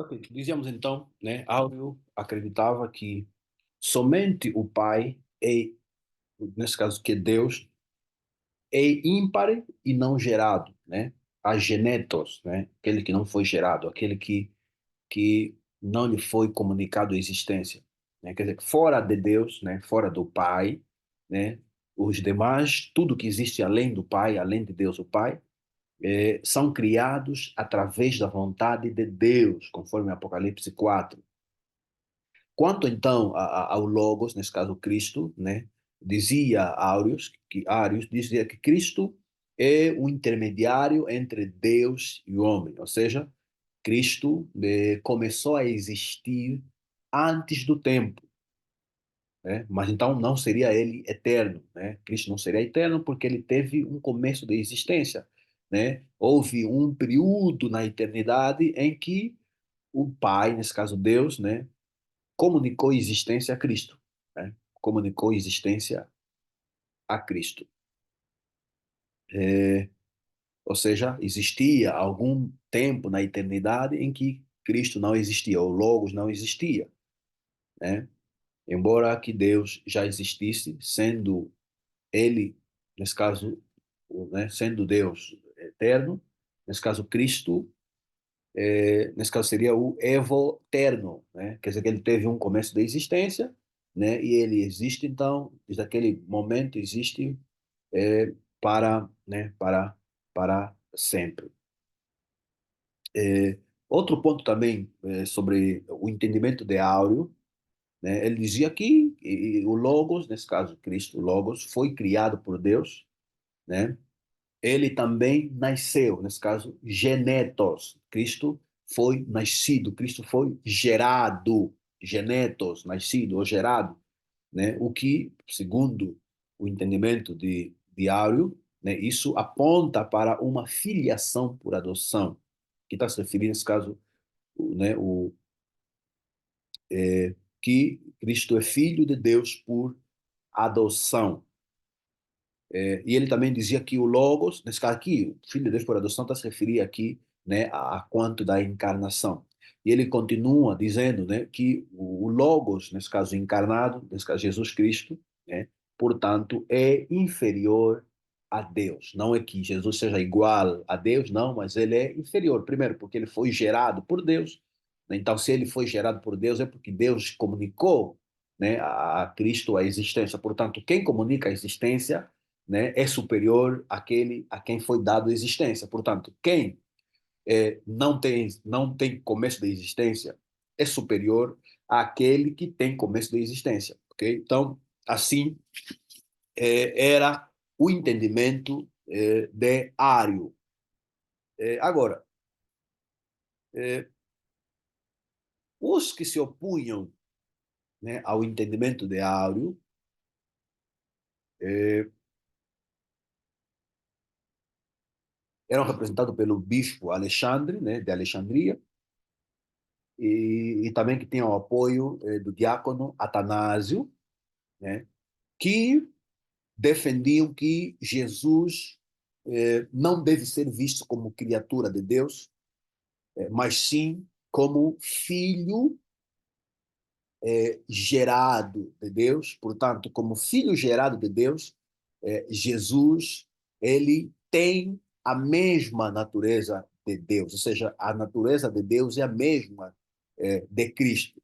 Ok, dizíamos então, né, Áureo acreditava que somente o Pai é, nesse caso que é Deus, é ímpar e não gerado, né? A genetos, né? Aquele que não foi gerado, aquele que não lhe foi comunicado a existência, né? Quer dizer, fora de Deus, né? Fora do Pai, né? Os demais, tudo que existe além do Pai, além de Deus, o Pai, são criados através da vontade de Deus, conforme Apocalipse 4. Quanto então ao Logos, nesse caso Cristo, né? Dizia Arius dizia que Cristo é o intermediário entre Deus e o homem, ou seja, Cristo começou a existir antes do tempo, né? Mas então não seria ele eterno, né? Cristo não seria eterno porque ele teve um começo de existência, né? Houve um período na eternidade em que o Pai, nesse caso Deus, né, comunicou existência a Cristo, né? Comunicou existência a Cristo. Ou seja, existia algum tempo na eternidade em que Cristo não existia, ou Logos não existia, né? Embora que Deus já existisse, sendo Ele, nesse caso, né, sendo Deus eterno, nesse caso Cristo, nesse caso seria o evo-terno, né? Quer dizer que ele teve um começo da existência, né? E ele existe, então, desde aquele momento existe para, né, para sempre. Outro ponto também sobre o entendimento de Áureo, né? Ele dizia que o Logos, nesse caso Cristo, o Logos, foi criado por Deus, né? Ele também nasceu, nesse caso, genetos. Cristo foi nascido, Cristo foi gerado, genetos, nascido ou gerado, né? O que, segundo o entendimento de Áureo, né, isso aponta para uma filiação por adoção, que está se referindo, nesse caso, né, que Cristo é filho de Deus por adoção. E ele também dizia que o Logos, nesse caso aqui, o Filho de Deus por adoção, está se referir aqui, né, a quanto da encarnação. E ele continua dizendo, né, que o Logos, nesse caso encarnado, nesse caso Jesus Cristo, né, portanto, é inferior a Deus. Não é que Jesus seja igual a Deus, não, mas ele é inferior. Primeiro, porque ele foi gerado por Deus. Né? Então, se ele foi gerado por Deus, é porque Deus comunicou, né, a Cristo a existência. Portanto, quem comunica a existência, né, é superior àquele a quem foi dado existência. Portanto, quem não tem começo de existência é superior àquele que tem começo de existência. Okay? Então, assim, era o entendimento de Ário. Agora, é, os que se opunham, né, ao entendimento de Ário é, eram representados pelo bispo Alexandre, né, de Alexandria, e também que tinha o apoio do diácono Atanásio, né, que defendiam que Jesus não deve ser visto como criatura de Deus, mas sim como filho gerado de Deus. Portanto, como filho gerado de Deus, Jesus, ele tem a mesma natureza de Deus, ou seja, a natureza de Deus é a mesma de Cristo.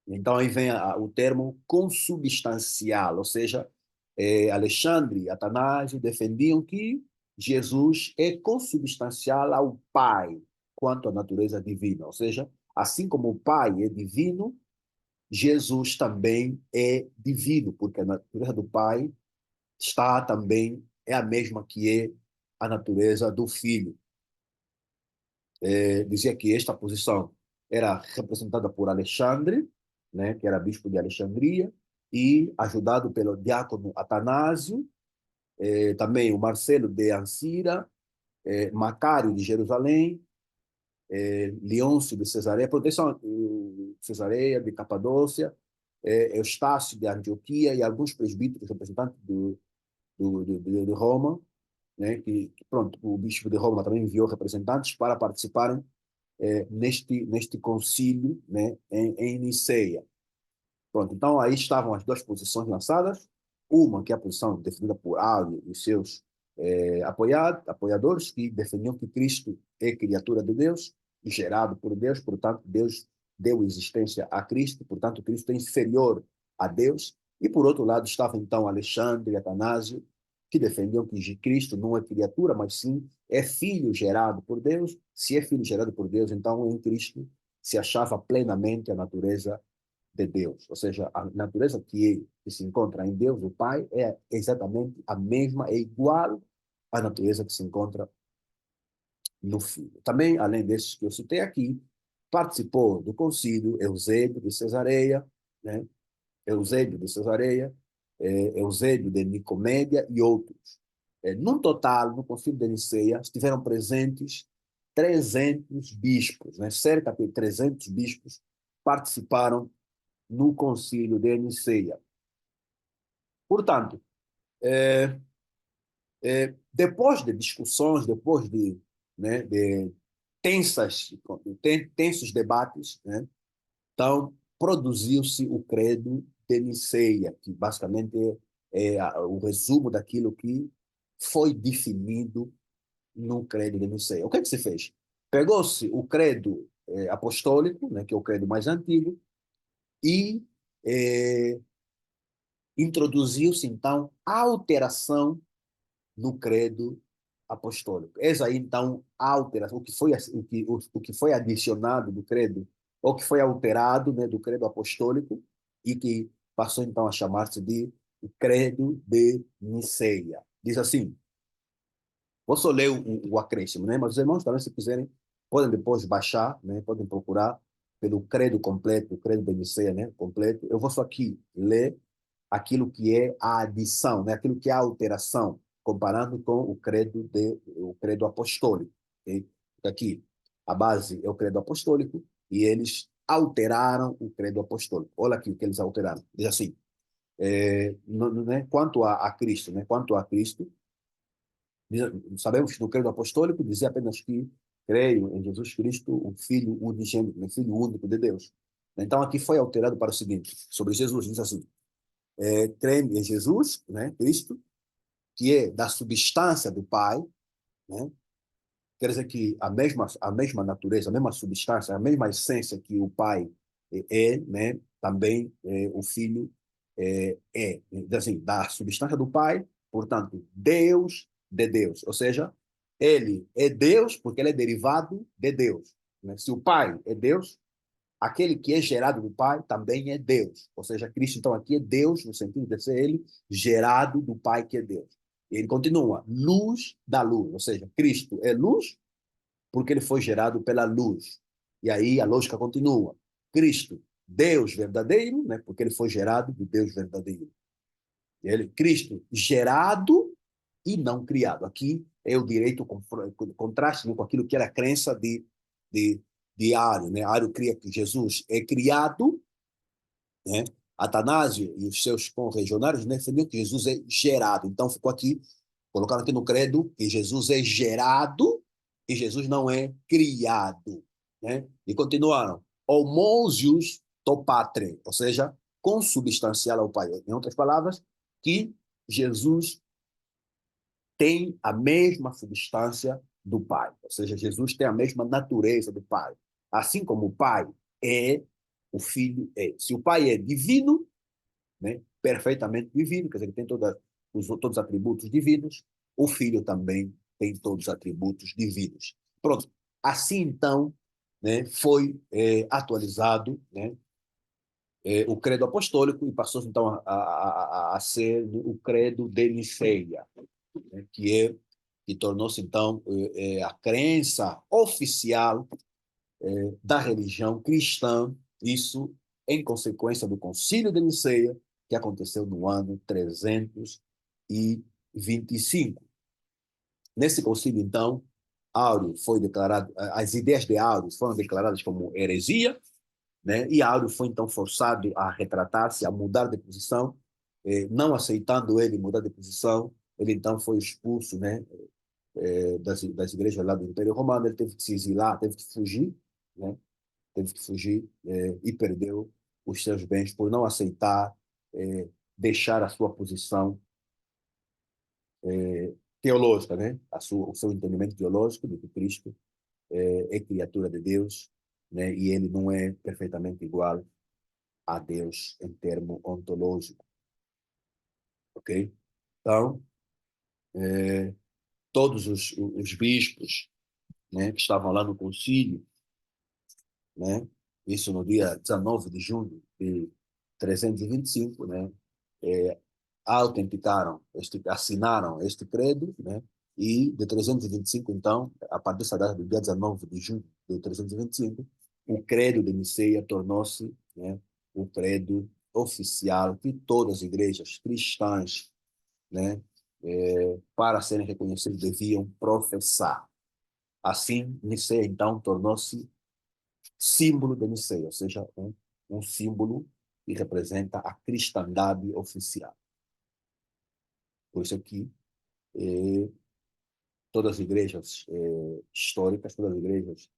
Então aí vem o termo consubstancial, ou seja, Alexandre e Atanásio defendiam que Jesus é consubstancial ao Pai quanto à natureza divina, ou seja, assim como o Pai é divino, Jesus também é divino, porque a natureza do Pai está também, é a mesma que é a natureza do Filho. Dizia que esta posição era representada por Alexandre, né, que era bispo de Alexandria, e ajudado pelo diácono Atanásio, também o Marcelo de Ancira, Macário de Jerusalém, Leôncio de Cesareia, proteção Cesareia de Capadócia, Eustácio de Antioquia e alguns presbíteros representantes de Roma, né, pronto, o bispo de Roma também enviou representantes para participarem neste concílio, né, em Niceia. Pronto, então aí estavam as duas posições lançadas, uma que é a posição defendida por Áureo e seus apoiadores, que defendiam que Cristo é criatura de Deus, gerado por Deus, portanto, Deus deu existência a Cristo, portanto, Cristo é inferior a Deus. E, por outro lado, estava então Alexandre e Atanásio, que defendiam que Cristo não é criatura, mas sim é filho gerado por Deus. Se é filho gerado por Deus, então em Cristo se achava plenamente a natureza de Deus, ou seja, a natureza que se encontra em Deus, o Pai, é exatamente a mesma, é igual à natureza que se encontra no Filho. Também, além desses que eu citei aqui, participou do concílio Eusébio de Cesareia, né? Eusébio de Cesareia, Eusébio de Nicomédia e outros. No total, no concílio de Niceia, estiveram presentes 300 bispos, né? Cerca de 300 bispos participaram no concílio de Niceia. Portanto, depois de discussões, depois de tensos debates, né, então produziu-se o Credo de Niceia, que basicamente é o resumo daquilo que foi definido no Credo de Niceia. O que é que se fez? Pegou-se o Credo apostólico, né, que é o credo mais antigo, e introduziu-se, então, a alteração no credo apostólico. Eis aí, então, a alteração, o que foi adicionado do credo, ou que foi alterado, né, do credo apostólico, e que passou, então, a chamar-se de o credo de Niceia. Diz assim, vou só ler o acréscimo, né, mas os irmãos também, se quiserem, podem depois baixar, né, podem procurar pelo credo completo, o credo de Niceia, né, completo. Eu vou só aqui ler aquilo que é a adição, né? Aquilo que é a alteração, comparando com o credo apostólico. Okay? Aqui, a base é o credo apostólico e eles alteraram o credo apostólico. Olha aqui o que eles alteraram. Diz assim, né? Quanto a Cristo, né? Quanto a Cristo, sabemos que no credo apostólico dizia apenas que creio em Jesus Cristo, o Filho unigênito, o Filho único de Deus. Então aqui foi alterado para o seguinte, sobre Jesus, diz assim, creio em Jesus, né, Cristo, que é da substância do Pai, né? Quer dizer que a mesma natureza, a mesma substância, a mesma essência que o Pai né? Também o Filho assim, da substância do Pai, portanto, Deus de Deus, ou seja, ele é Deus porque ele é derivado de Deus, né? Se o Pai é Deus, aquele que é gerado do Pai também é Deus. Ou seja, Cristo, então, aqui é Deus, no sentido de ser ele gerado do Pai, que é Deus. Ele continua, luz da luz. Ou seja, Cristo é luz porque ele foi gerado pela luz. E aí a lógica continua. Cristo, Deus verdadeiro, né, porque ele foi gerado de Deus verdadeiro. Cristo gerado e não criado. Aqui é o direito contraste, né, com aquilo que era a crença de, de Ário. Né? Ário cria que Jesus é criado, né? Atanásio e os seus correligionários defendiam que Jesus é gerado. Então ficou aqui, colocaram aqui no credo que Jesus é gerado e Jesus não é criado. Né? E continuaram, homousios to patre, ou seja, consubstancial ao Pai. Em outras palavras, que Jesus tem a mesma substância do Pai, ou seja, Jesus tem a mesma natureza do Pai. Assim como o Pai é, o Filho é. Se o Pai é divino, né, perfeitamente divino, quer dizer, ele tem todos os atributos divinos, o Filho também tem todos os atributos divinos. Pronto. Assim, então, né, foi atualizado, né, o credo apostólico e passou, então, a ser o credo de Nicéia, né, que tornou-se, então, a crença oficial da religião cristã, isso em consequência do Concílio de Niceia, que aconteceu no ano 325. Nesse concílio, então, Áureo foi declarado, as ideias de Áureo foram declaradas como heresia, né? E Áureo foi, então, forçado a retratar-se, a mudar de posição, não aceitando ele mudar de posição, ele, então, foi expulso, né, das igrejas lá do Império Romano, ele teve que se exilar, teve que fugir, né? Teve que fugir e perdeu os seus bens por não aceitar deixar a sua posição teológica, né? O seu entendimento teológico de que Cristo é criatura de Deus, né? E ele não é perfeitamente igual a Deus em termo ontológico, ok? Então, todos os bispos, né, que estavam lá no concílio, né? Isso no dia 19 de junho de 325, né? É, autenticaram, assinaram este credo, né? E de 325, então, a partir dessa data do dia 19 de junho de 325, o credo de Niceia tornou-se, né, o credo oficial que todas as igrejas cristãs, né, para serem reconhecidas, deviam professar. Assim, Niceia, então, tornou-se símbolo de Niceia, ou seja, um símbolo que representa a cristandade oficial. Por isso que eh, todas as igrejas históricas, todas as igrejas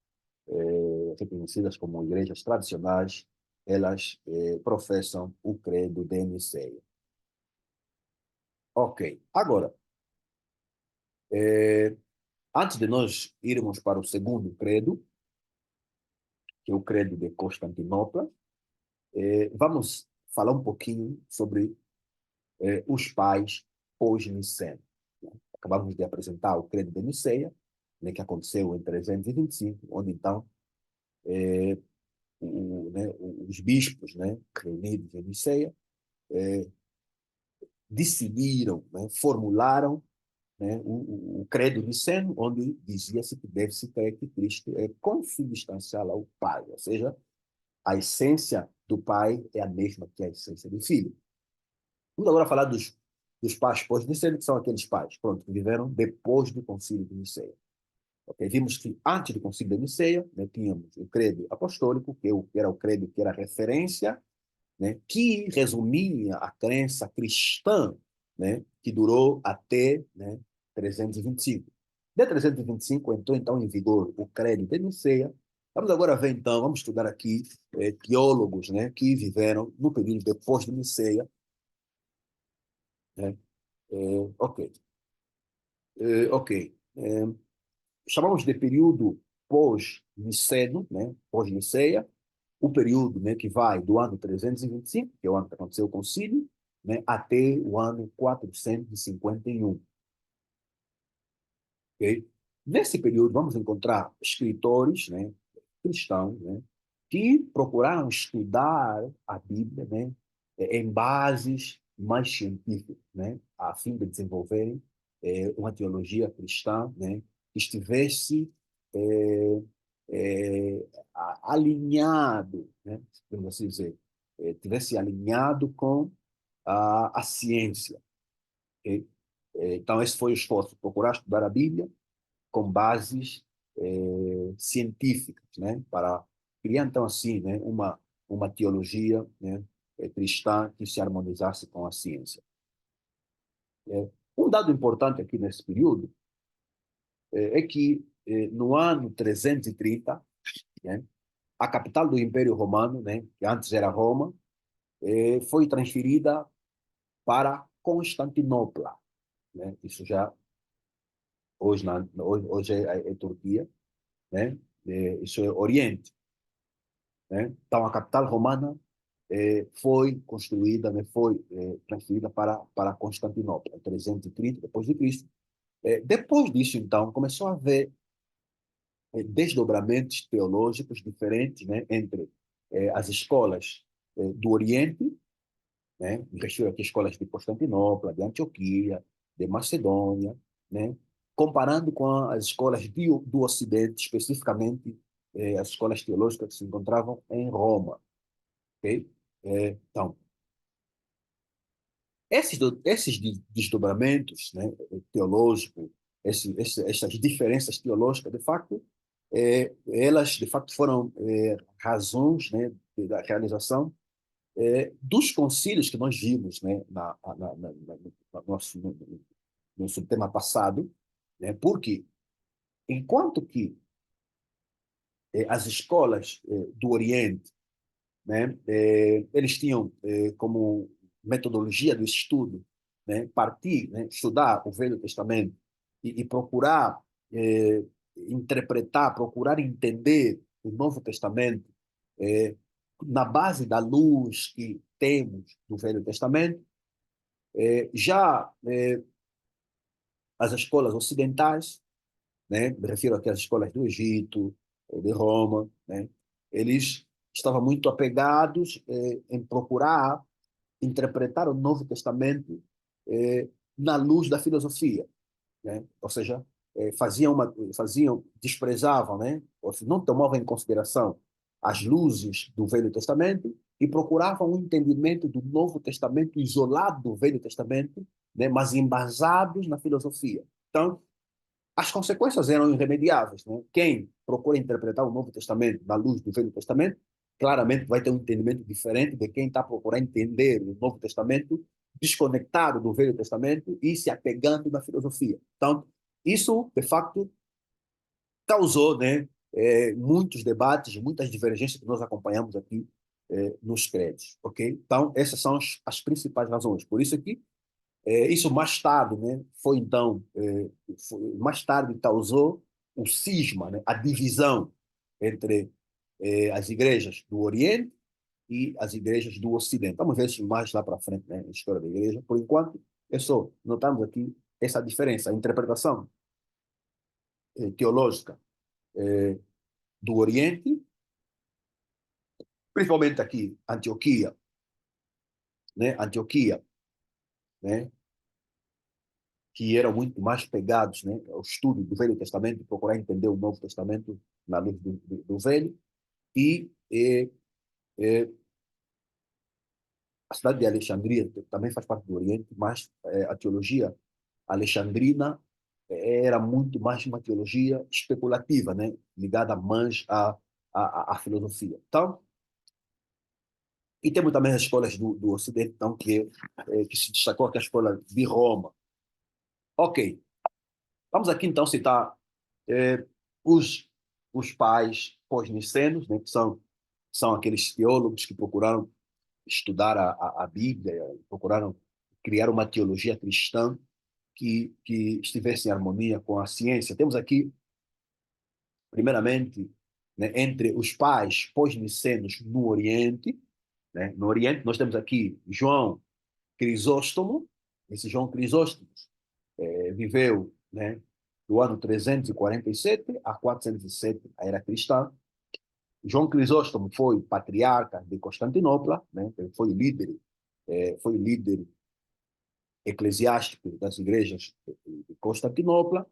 reconhecidas como igrejas tradicionais, elas professam o credo de Niceia. Ok, agora, antes de nós irmos para o segundo credo, que é o credo de Constantinopla, vamos falar um pouquinho sobre os pais pós-niceno. Né? Acabamos de apresentar o credo de Niceia, né, que aconteceu em 325, onde então né, os bispos, né, reunidos em Niceia, decidiram, né, formularam, né, o credo niceno, onde dizia-se que deve-se crer que Cristo é consubstancial ao Pai, ou seja, a essência do Pai é a mesma que a essência do Filho. Vamos agora falar dos pais pós-niceno, que são aqueles pais, pronto, que viveram depois do concílio de Niceia. Okay? Vimos que antes do concílio de Niceia, né, tínhamos o credo apostólico, que era o credo que era referência, né, que resumia a crença cristã, né, que durou até, né, 325. De 325 entrou então em vigor o credo de Niceia. Vamos agora ver então, vamos estudar aqui teólogos, né, que viveram no período depois de Niceia, né? Ok, ok. Chamamos de período pós-niceno, né, pós-niceia, o período, né, que vai do ano 325, que é o ano que aconteceu o concílio, né, até o ano 451. Okay? Nesse período, vamos encontrar escritores, né, cristãos, né, que procuraram estudar a Bíblia, né, em bases mais científicas, né, a fim de desenvolverem uma teologia cristã, né, que estivesse é, alinhado, né, vamos assim dizer, tivesse alinhado com a ciência. Okay? Então, esse foi o esforço, procurar estudar a Bíblia com bases científicas, né, para criar, então, assim, né, uma teologia, né, cristã que se harmonizasse com a ciência. Um dado importante aqui nesse período é que, no ano 330, né, a capital do Império Romano, né, que antes era Roma, foi transferida para Constantinopla. Né? Isso já, hoje é Turquia, né? Isso é Oriente. Né? Então, a capital romana foi construída, né, foi transferida para Constantinopla, em 330 depois de Cristo. Depois disso, então, começou a haver desdobramentos teológicos diferentes, né, entre as escolas do Oriente, né, investiu aqui escolas de Constantinopla, de Antioquia, de Macedônia, né, comparando com as escolas do Ocidente, especificamente as escolas teológicas que se encontravam em Roma. Okay? Então, esses desdobramentos, né, teológicos, essas diferenças teológicas, de fato, elas de fato foram razões, né, da realização dos concílios que nós vimos, né, no nosso tema passado, né, porque enquanto que as escolas do Oriente, né, eles tinham como metodologia do estudo, né, partir, né, estudar o Velho Testamento e procurar interpretar, procurar entender o Novo Testamento na base da luz que temos do Velho Testamento. Já as escolas ocidentais, né, me refiro aqui às escolas do Egito, de Roma, né, eles estavam muito apegados em procurar interpretar o Novo Testamento na luz da filosofia, né? Ou seja, desprezavam, né? Ou seja, não tomavam em consideração as luzes do Velho Testamento e procuravam um entendimento do Novo Testamento isolado do Velho Testamento, né? Mas embasados na filosofia. Então, as consequências eram irremediáveis, né? Quem procura interpretar o Novo Testamento na luz do Velho Testamento, claramente vai ter um entendimento diferente de quem está procurando entender o Novo Testamento desconectado do Velho Testamento e se apegando na filosofia. Então, isso, de facto, causou, né, muitos debates, muitas divergências que nós acompanhamos aqui nos credos, ok? Então, essas são as principais razões. Por isso que isso mais tarde, né, mais tarde causou o cisma, né, a divisão entre as igrejas do Oriente e as igrejas do Ocidente. Vamos ver isso mais lá para frente, né, na história da igreja. Por enquanto, é só notamos aqui essa diferença, a interpretação teológica do Oriente, principalmente aqui, Antioquia, né, que eram muito mais pegados, né, ao estudo do Velho Testamento, procurar entender o Novo Testamento na luz do Velho, e a cidade de Alexandria também faz parte do Oriente, mas a teologia alexandrina era muito mais uma teologia especulativa, né, ligada mais à filosofia. Então, e temos também as escolas do Ocidente, então, que se destacou aqui a escola de Roma. Ok, vamos aqui então citar eh, os, os pais pós-nicenos, né, que são aqueles teólogos que procuraram estudar a Bíblia, procuraram criar uma teologia cristã que estivesse em harmonia com a ciência. Temos aqui, primeiramente, né, entre os pais pós-nicenos no Oriente, né, no Oriente nós temos aqui João Crisóstomo. Esse João Crisóstomo viveu, né, do ano 347 a 407 a era cristã. João Crisóstomo foi patriarca de Constantinopla, né? Ele foi líder eclesiástico das igrejas de Constantinopla,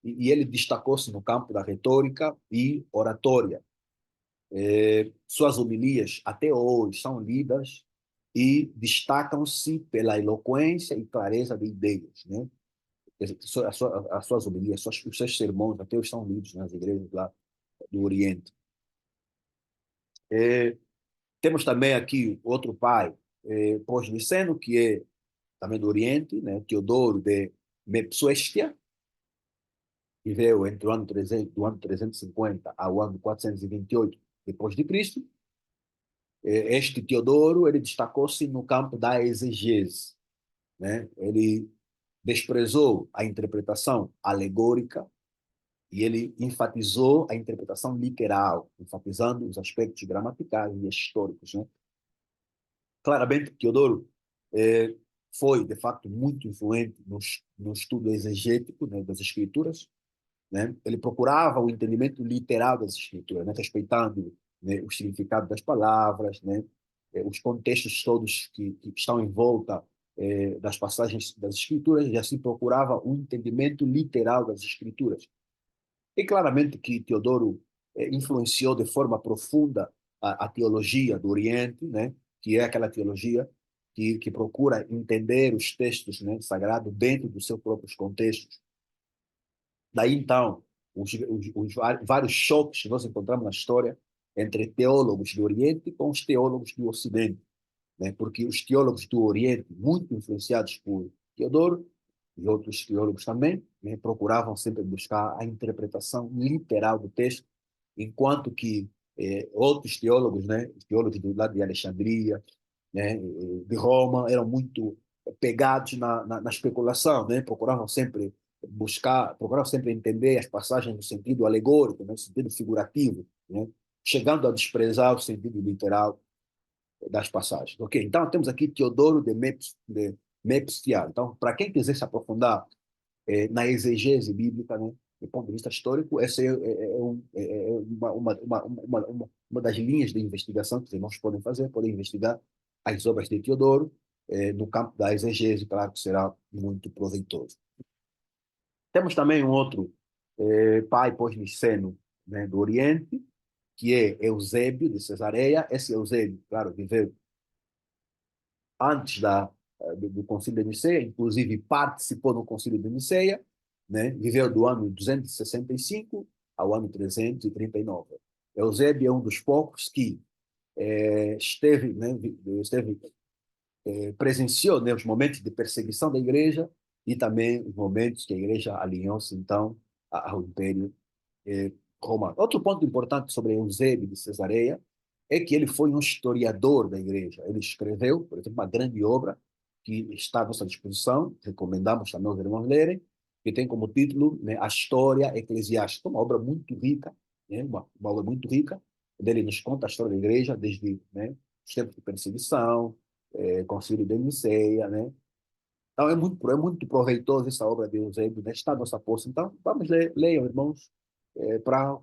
e ele destacou-se no campo da retórica e oratória. Suas homilias até hoje são lidas e destacam-se pela eloquência e clareza de ideias, né? As suas homilias, os seus sermões até hoje são lidos nas igrejas lá do Oriente. Temos também aqui outro pai pós-niceno, que é também do Oriente, né? Teodoro de Mepsuestia, viveu entre o ano 300, do ano 350 ao ano 428 depois de Cristo. Este Teodoro, ele destacou-se no campo da exegese, né? Ele desprezou a interpretação alegórica e ele enfatizou a interpretação literal, enfatizando os aspectos gramaticais e históricos, né? Claramente, Teodoro foi, de facto, muito influente no estudo exegético, né, das escrituras, né? Ele procurava o entendimento literal das escrituras, né, respeitando, né, o significado das palavras, né, os contextos todos que estão em volta das passagens das escrituras, e assim procurava um entendimento literal das escrituras. E claramente que Teodoro influenciou de forma profunda a teologia do Oriente, né, que é aquela teologia que procura entender os textos, né, sagrados dentro dos seus próprios contextos. Daí, então, os vários choques que nós encontramos na história entre teólogos do Oriente com os teólogos do Ocidente, né? Porque os teólogos do Oriente, muito influenciados por Teodoro e outros teólogos também, né, procuravam sempre buscar a interpretação literal do texto, enquanto que outros teólogos, né, os teólogos do lado de Alexandria, né, de Roma, eram muito pegados na especulação, né, procuravam sempre entender as passagens no sentido alegórico, no sentido figurativo, né, chegando a desprezar o sentido literal das passagens. Ok, então temos aqui Teodoro de Mephistiano. Então, para quem quiser se aprofundar na exegese bíblica, né, do ponto de vista histórico, essa uma das linhas de investigação que os irmãos podem investigar as obras de Teodoro, no campo da exegese, claro que será muito proveitoso. Temos também um outro pai pós-niceno, né, do Oriente, que é Eusébio de Cesareia. Esse Eusébio, claro, viveu antes do Concílio de Niceia, inclusive participou no Concílio de Niceia, né? Viveu do ano 265 ao ano 339. Eusébio é um dos poucos que presenciou, né, os momentos de perseguição da igreja e também os momentos que a igreja alinhou-se, então, ao Império romano. Outro ponto importante sobre Eusébio de Cesareia é que ele foi um historiador da igreja. Ele escreveu, por exemplo, uma grande obra que está à nossa disposição, recomendamos também aos irmãos lerem, que tem como título, né, A História Eclesiástica, uma obra muito rica, né, uma obra muito rica, onde ele nos conta a história da igreja desde, né, os tempos de perseguição, Concílio de Niceia, né? Então é muito proveitoso essa obra de Eusébio, né? Está à nossa posse. Então, vamos ler, leiam, irmãos, para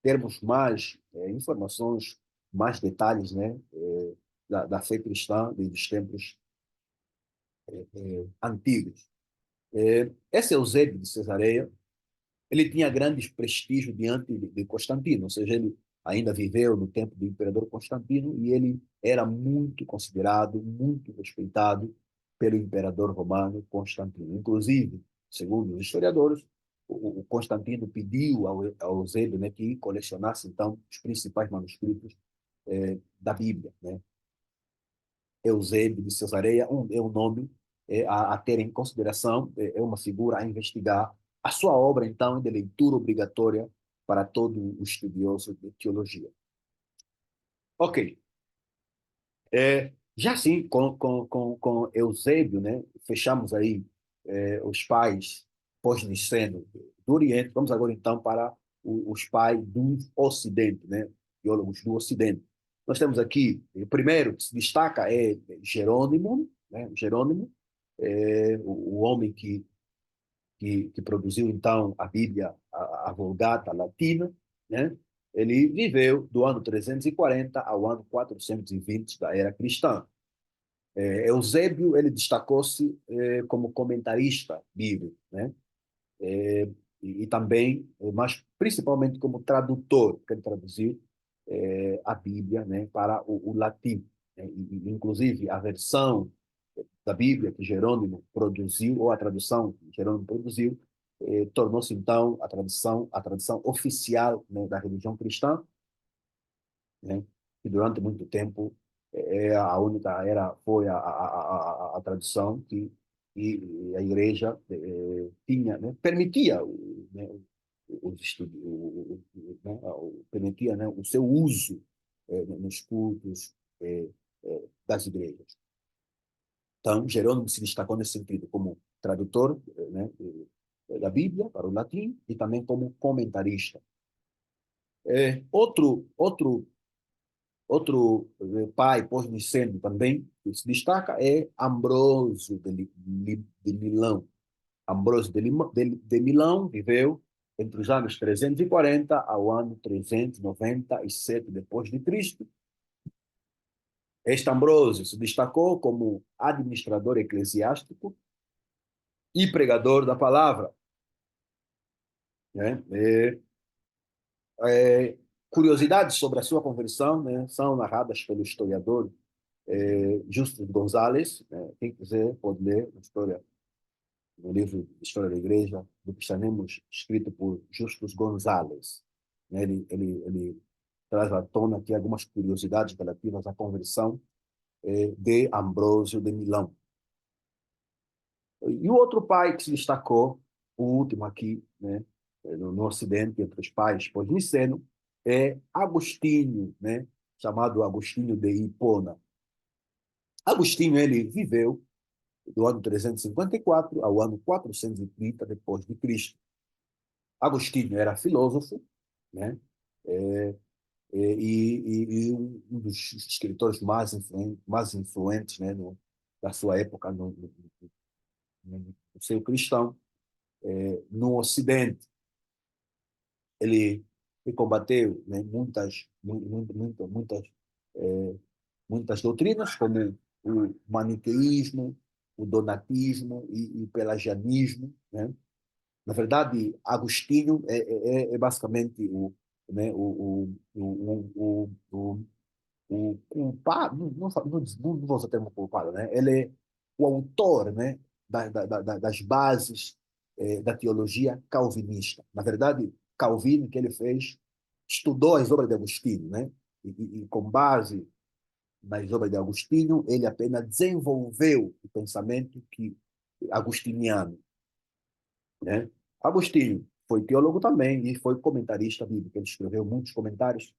termos mais informações, mais detalhes, né, da fé cristã dos tempos antigos. Esse Eusébio de Cesareia, ele tinha grande prestígio diante de Constantino, ou seja, ele ainda viveu no tempo do imperador Constantino e ele era muito considerado, muito respeitado pelo imperador romano Constantino. Inclusive, segundo os historiadores, o Constantino pediu ao Eusébio, né, que colecionasse então os principais manuscritos da Bíblia, né? Eusébio de Cesareia é um nome a ter em consideração, é uma figura a investigar. A sua obra, então, é de leitura obrigatória para todo o estudioso de teologia. Ok. Já sim, com Eusébio, né, fechamos aí os pais pós-niceno do Oriente. Vamos agora, então, para os pais do Ocidente, né, teólogos do Ocidente. Nós temos aqui, o primeiro que se destaca é Jerônimo, né, Jerônimo, o homem que produziu, então, a Bíblia, a Vulgata Latina, né? Ele viveu do ano 340 ao ano 420 da era cristã. Eusébio, ele destacou-se como comentarista bíblico, né? E também, mas principalmente como tradutor, que ele traduziu a Bíblia, né, para o latim, né? Inclusive, a versão da Bíblia que Jerônimo produziu, ou a tradução que Jerônimo produziu, tornou-se então a tradição oficial, né, da religião cristã, né, que durante muito tempo a única foi a tradição que a igreja tinha, né, permitia, né, os estudos, né, permitia, né, o seu uso nos cultos das igrejas. Então, Jerônimo se destacou nesse sentido como tradutor, né, da Bíblia para o latim e também como comentarista. Outro pai pós-niceno também que se destaca é Ambrósio de Milão. Ambrósio de Milão viveu entre os anos 340 ao ano 397 depois de Cristo. Este Ambrósio se destacou como administrador eclesiástico e pregador da palavra, né? Curiosidades sobre a sua conversão, né, são narradas pelo historiador Justus Gonzalez, né? Quem quiser pode ler a história no livro História da Igreja do Cristianismo, escrito por Justus Gonzalez, né? Ele traz à tona aqui algumas curiosidades relativas à conversão de Ambrósio de Milão. E o outro pai que se destacou, o último aqui, né, no Ocidente, entre os pais pós-niceno, é Agostinho, né? Chamado Agostinho de Hipona. Agostinho, ele viveu do ano 354 ao ano 430 depois de Cristo. Agostinho era filósofo, né? É, e um dos escritores mais influentes, né, da sua época no seio cristão, no Ocidente. Ele combateu, né, é, muitas doutrinas, como o maniqueísmo, o donatismo e o pelagianismo, né? Na verdade, Agostinho é basicamente né, o culpado, não vou usar o termo culpado, né? Ele é o autor, né, das bases da teologia calvinista. Na verdade, Calvino, que ele fez, estudou as obras de Agostinho, né? Com base nas obras de Agostinho, ele apenas desenvolveu o pensamento agostiniano, né? Agostinho foi teólogo também e foi comentarista bíblico. Ele escreveu muitos comentários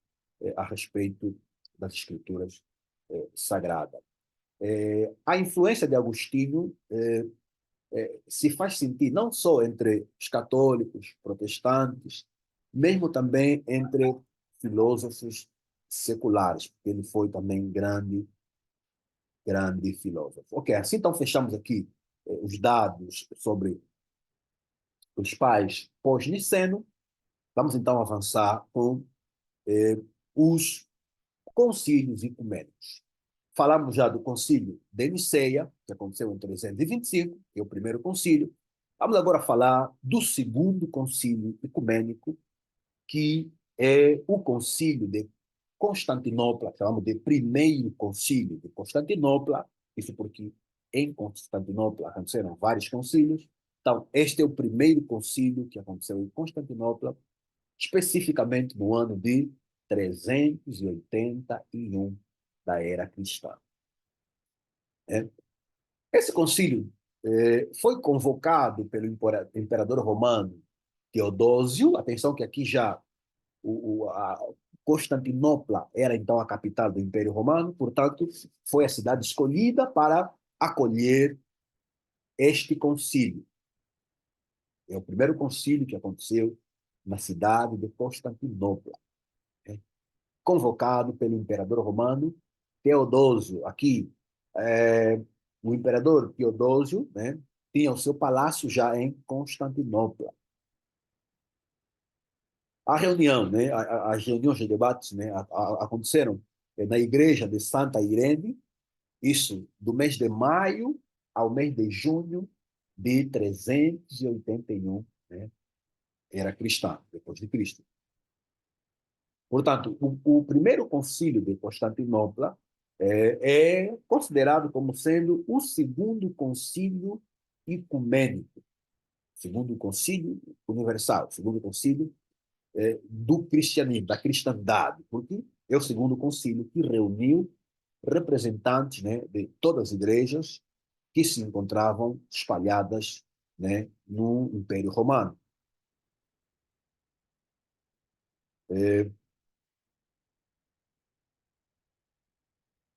a respeito das escrituras sagradas. A influência de Agostinho se faz sentir não só entre os católicos, protestantes, mesmo também entre filósofos seculares, porque ele foi também grande filósofo. Ok, assim então fechamos aqui os dados sobre os pais pós-Niceno. Vamos então avançar com os concílios ecumênicos. Falamos já do concílio de Niceia, que aconteceu em 325, que é o primeiro concílio. Vamos agora falar do segundo concílio ecumênico, que é o concílio de Constantinopla, chamamos de primeiro concílio de Constantinopla, isso porque em Constantinopla aconteceram vários concílios. Então, este é o primeiro concílio que aconteceu em Constantinopla, especificamente no ano de 381 da era cristã. Esse concílio foi convocado pelo imperador romano Teodósio. Atenção que aqui já a Constantinopla era então a capital do Império Romano, portanto, foi a cidade escolhida para acolher este concílio. É o primeiro concílio que aconteceu na cidade de Constantinopla, né? Convocado pelo imperador romano Teodósio. Aqui, o imperador Teodósio, né, tinha o seu palácio já em Constantinopla. A reunião, né, as reuniões de debates, né, aconteceram na igreja de Santa Irene, isso do mês de maio ao mês de junho de 381, né, era cristã, depois de Cristo. Portanto, o primeiro concílio de Constantinopla é considerado como sendo o segundo concílio ecumênico, segundo concílio universal, segundo concílio do cristianismo, da cristandade, porque é o segundo concílio que reuniu representantes, né, de todas as igrejas que se encontravam espalhadas, né, no Império Romano.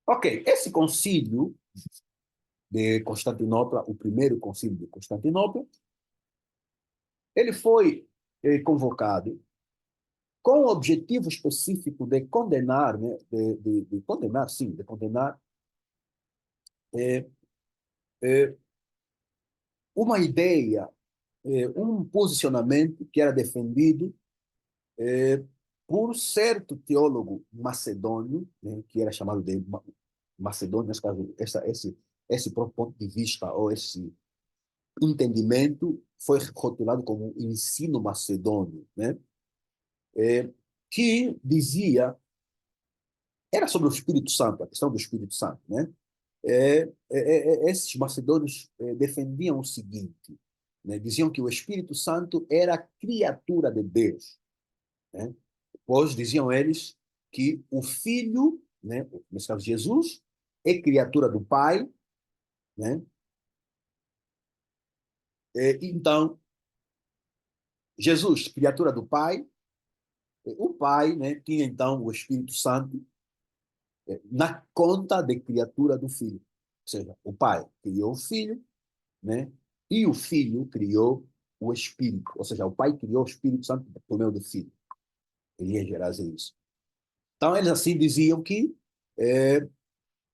Ok, esse concílio de Constantinopla, o primeiro concílio de Constantinopla, ele foi convocado com o objetivo específico de condenar, né, de condenar, sim, de condenar é, é, uma ideia, um posicionamento que era defendido por certo teólogo macedônio, né, que era chamado de macedônio, nesse caso, esse próprio ponto de vista ou esse entendimento foi rotulado como ensino macedônio, né? Que dizia, era sobre o Espírito Santo, a questão do Espírito Santo, né? Esses macedônios defendiam o seguinte, né? Diziam que o Espírito Santo era criatura de Deus, né? Pois diziam eles que o Filho, né, nesse caso Jesus, é criatura do Pai, né? Então, Jesus, criatura do Pai, O Pai, né, tinha então o Espírito Santo na conta de criatura do Filho. Ou seja, o Pai criou o Filho, né, e o Filho criou o Espírito. Ou seja, o Pai criou o Espírito Santo por meio do Filho. Ele ia gerar isso. Então, eles assim diziam que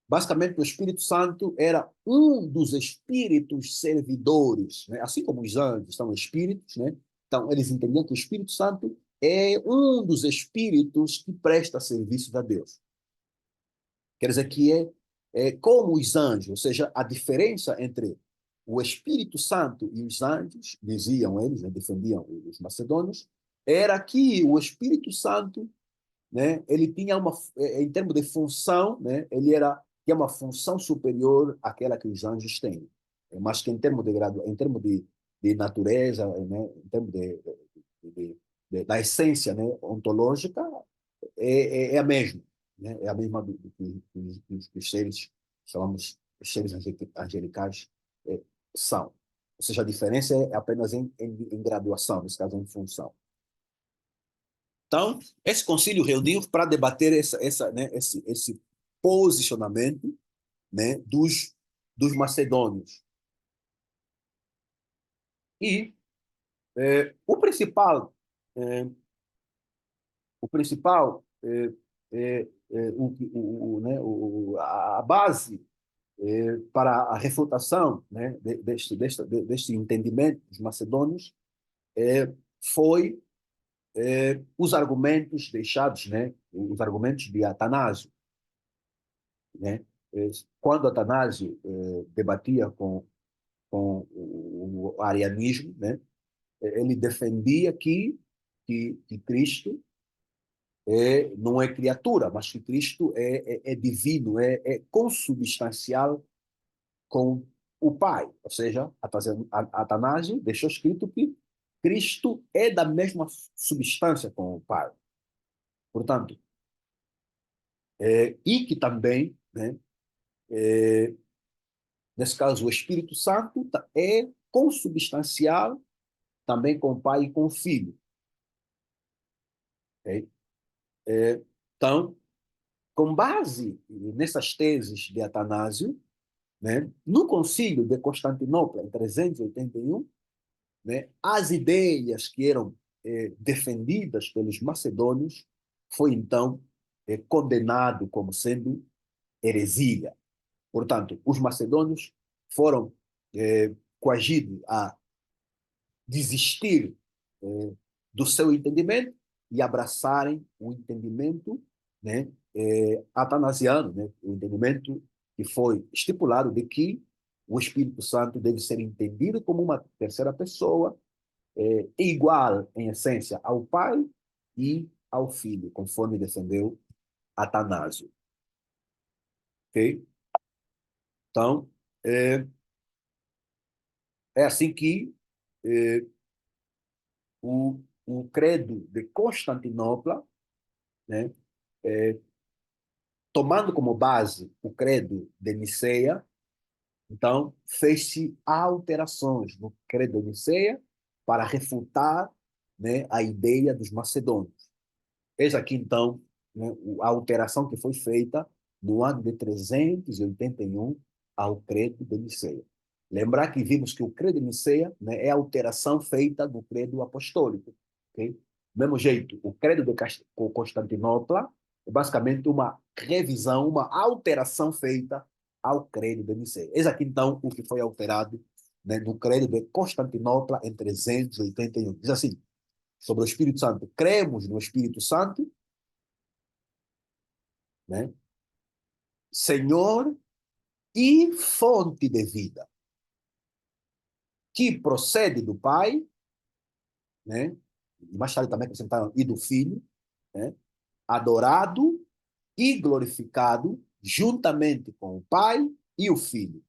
basicamente, o Espírito Santo era um dos espíritos servidores, né? Assim como os anjos são espíritos, né? Então, eles entendiam que o Espírito Santo é um dos espíritos que presta serviço a Deus. Quer dizer que é como os anjos, ou seja, a diferença entre o Espírito Santo e os anjos, diziam eles, né? Defendiam os macedônios, era que o Espírito Santo, né, ele tinha em termos de função, né, tinha uma função superior àquela que os anjos têm, mas que em termos de natureza, né, em termos de, da essência, né, ontológica, é a mesma, né, é a mesma dos seres, chamamos os seres angelicais, são. Ou seja, a diferença é apenas em graduação, nesse caso em função. Então, esse concílio reuniu para debater esse posicionamento, né, dos macedônios. E o principal, é, né, a base para a refutação, né, deste entendimento dos macedônios foi os argumentos deixados, né, os argumentos de Atanásio, né? Quando Atanásio debatia com o arianismo, né? Ele defendia que Cristo não é criatura, mas que Cristo é divino, é consubstancial com o Pai. Ou seja, Atanásio deixou escrito que Cristo é da mesma substância com o Pai. Portanto, e que também, né, nesse caso, o Espírito Santo é consubstancial também com o Pai e com o Filho. Okay? Então, com base nessas teses de Atanásio, né, no Concílio de Constantinopla, em 381, né, as ideias que eram defendidas pelos macedônios foi então condenado como sendo heresia. Portanto, os macedônios foram coagidos a desistir do seu entendimento e abraçarem o entendimento, né, atanasiano, né, o entendimento que foi estipulado de que o Espírito Santo deve ser entendido como uma terceira pessoa, igual em essência ao Pai e ao Filho, conforme defendeu Atanásio. Ok? Então, é assim que o credo de Constantinopla, né, tomando como base o credo de Niceia, então fez-se alterações no credo de Niceia para refutar, né, a ideia dos macedônios. Eis aqui, então, né, a alteração que foi feita no ano de 381 ao credo de Niceia. Lembrar que vimos que o credo de Niceia, né, é a alteração feita do credo apostólico. Okay? Do mesmo jeito, o credo de Constantinopla é basicamente uma revisão, uma alteração feita ao credo de Niceia. Eis aqui, então, o que foi alterado, né, no credo de Constantinopla em 381. Diz assim, sobre o Espírito Santo: cremos no Espírito Santo, né, Senhor e fonte de vida, que procede do Pai, né, e mais tarde também acrescentaram, e do Filho, né, adorado e glorificado juntamente com o Pai e o Filho,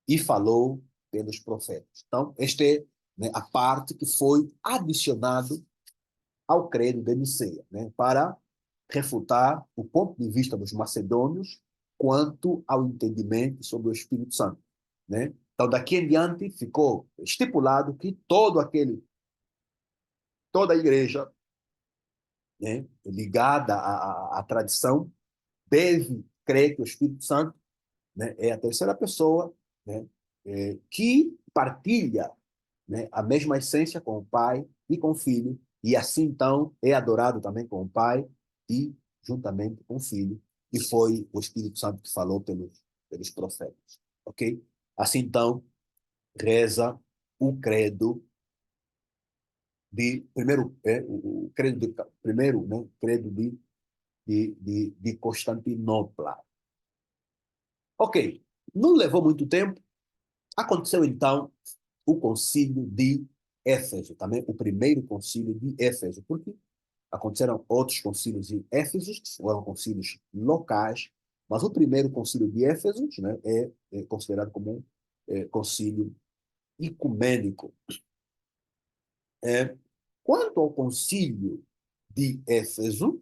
e falou pelos profetas. Então, esta é, né, a parte que foi adicionado ao credo de Niceia, né, para refutar o ponto de vista dos macedônios quanto ao entendimento sobre o Espírito Santo, né? Então, daqui em diante, ficou estipulado que toda a igreja né, ligada à tradição, deve crer que o Espírito Santo, né, é a terceira pessoa, né, que partilha, né, a mesma essência com o Pai e com o Filho, e assim então é adorado também com o Pai e juntamente com o Filho, e foi o Espírito Santo que falou pelos profetas, ok? Assim então reza o credo de primeiro o credo de primeiro, né, credo de Constantinopla. Ok, não levou muito tempo. Aconteceu então o concílio de Éfeso, também o primeiro concílio de Éfeso, porque aconteceram outros concílios em Éfeso, que foram concílios locais, mas o primeiro concílio de Éfeso, né, é considerado como um concílio ecumênico. Quanto ao concílio de Éfeso,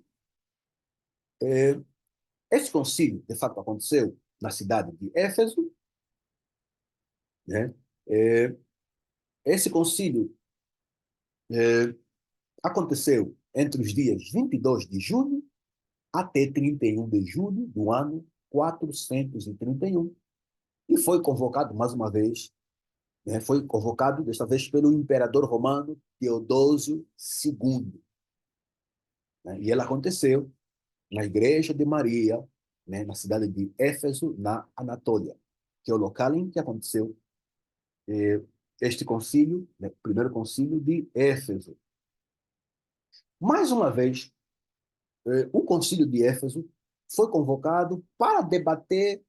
esse concílio, de fato, aconteceu na cidade de Éfeso, né? É, esse concílio aconteceu entre os dias 22 de junho até 31 de julho do ano 431 e foi convocado mais uma vez, né? Foi convocado desta vez pelo imperador romano Teodósio II, né? E ele aconteceu na igreja de Maria, né, na cidade de Éfeso, na Anatólia, que é o local em que aconteceu este concílio, né, o primeiro concílio de Éfeso. Mais uma vez, o concílio de Éfeso foi convocado para debater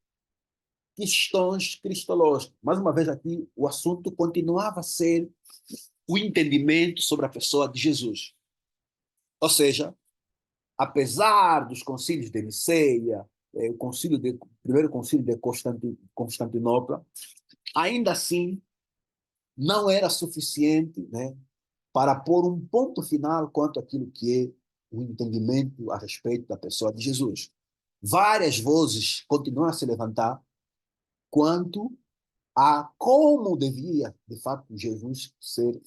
questões cristológicas. Mais uma vez aqui, o assunto continuava a ser o entendimento sobre a pessoa de Jesus. Ou seja, apesar dos concílios de Niceia, o primeiro concílio de Constantinopla, ainda assim não era suficiente, né, para pôr um ponto final quanto àquilo que é o entendimento a respeito da pessoa de Jesus. Várias vozes continuam a se levantar quanto a como devia, de fato, Jesus ser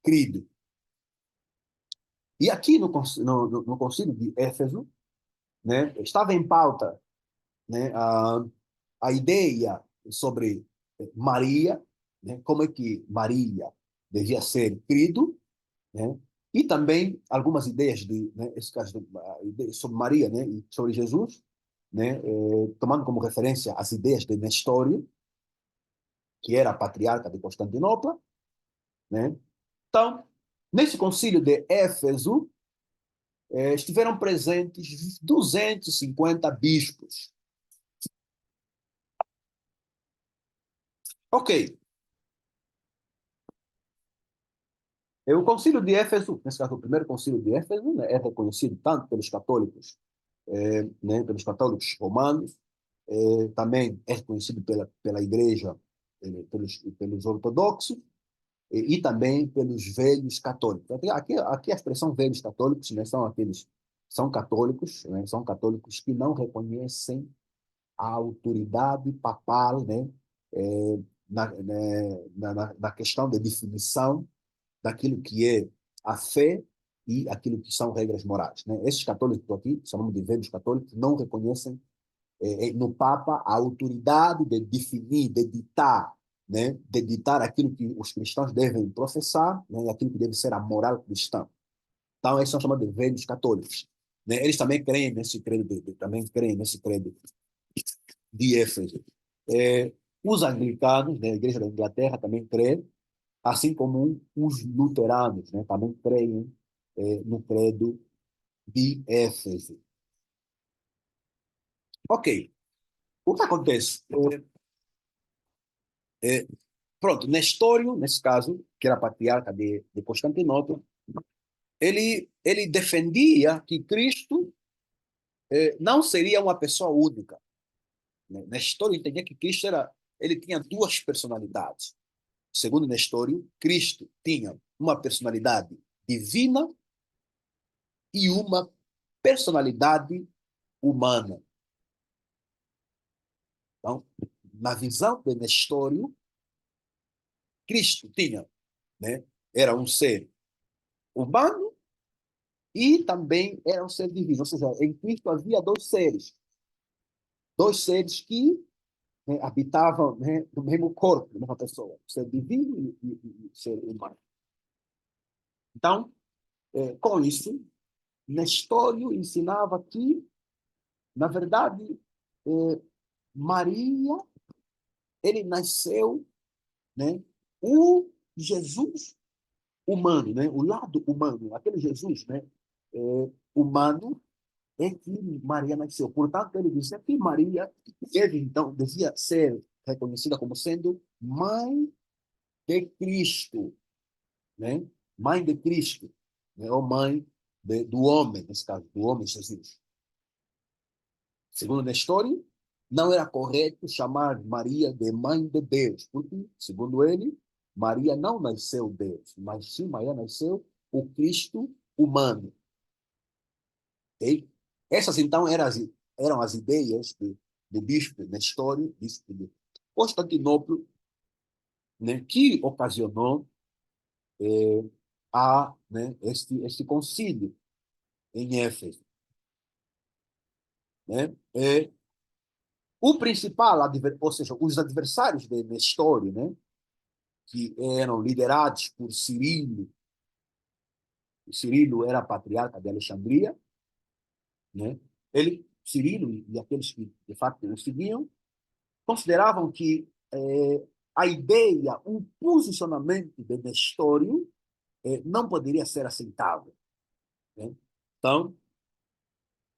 crido. E aqui no Concílio de Éfeso, né, estava em pauta, né, a ideia sobre Maria, né, como é que Maria devia ser crido, né, e também algumas ideias né, esse caso sobre Maria, né, e sobre Jesus, né, tomando como referência as ideias de Nestório, que era a patriarca de Constantinopla, né? Então, nesse concílio de Éfeso, estiveram presentes 250 bispos. Ok, o concílio de Éfeso, nesse caso, o primeiro concílio de Éfeso, né, é reconhecido tanto pelos católicos, né, pelos católicos romanos, também é reconhecido pela igreja, pelos ortodoxos, e também pelos velhos católicos. Aqui a expressão velhos católicos, né, são católicos, né, são católicos que não reconhecem a autoridade papal, né, na questão de definição daquilo que é a fé e aquilo que são regras morais, né? Esses católicos aqui, chamamos de velhos católicos, não reconhecem no Papa a autoridade de definir, de ditar, né, de ditar aquilo que os cristãos devem professar, né, aquilo que deve ser a moral cristã. Então, esses são chamados de velhos católicos. Né? Eles também creem nesse credo, de Éfeso. Os anglicanos, né, a Igreja da Inglaterra, também crê, assim como os luteranos, né, também creem no credo de Éfeso. Ok, o que acontece? É, pronto, Nestório, nesse caso, que era patriarca de Constantinopla, ele defendia que Cristo não seria uma pessoa única. Né? Nestório entendia que Cristo ele tinha duas personalidades. Segundo Nestório, Cristo tinha uma personalidade divina e uma personalidade humana. Então, na visão de Nestório, Cristo tinha, né, era um ser humano e também era um ser divino. Ou seja, em Cristo havia dois seres que, né, habitavam, né, no mesmo corpo, na mesma pessoa, o ser divino e o ser humano. Então, com isso, Nestório ensinava que, na verdade, Maria, ele nasceu, né, o Jesus humano, né, o lado humano, aquele Jesus, né, humano, é que Maria nasceu. Portanto, ele dizia que Maria deve, então, devia ser reconhecida como sendo mãe de Cristo, né? Mãe de Cristo, né? Ou mãe do homem, nesse caso, do homem Jesus. Segundo Nestório, não era correto chamar Maria de mãe de Deus, porque, segundo ele, Maria não nasceu Deus, mas sim Maria nasceu o Cristo humano. Okay? Essas, então, eram as ideias do bispo Nestório, bispo de Constantinopla, né, que ocasionou este concílio em Éfeso. Né? O principal, ou seja, os adversários de Nestório, né, que eram liderados por Cirilo, Cirilo era patriarca de Alexandria, né? Cirilo e aqueles que de fato o seguiam, consideravam que a ideia, o posicionamento de Nestório não poderia ser aceitável. Né? Então,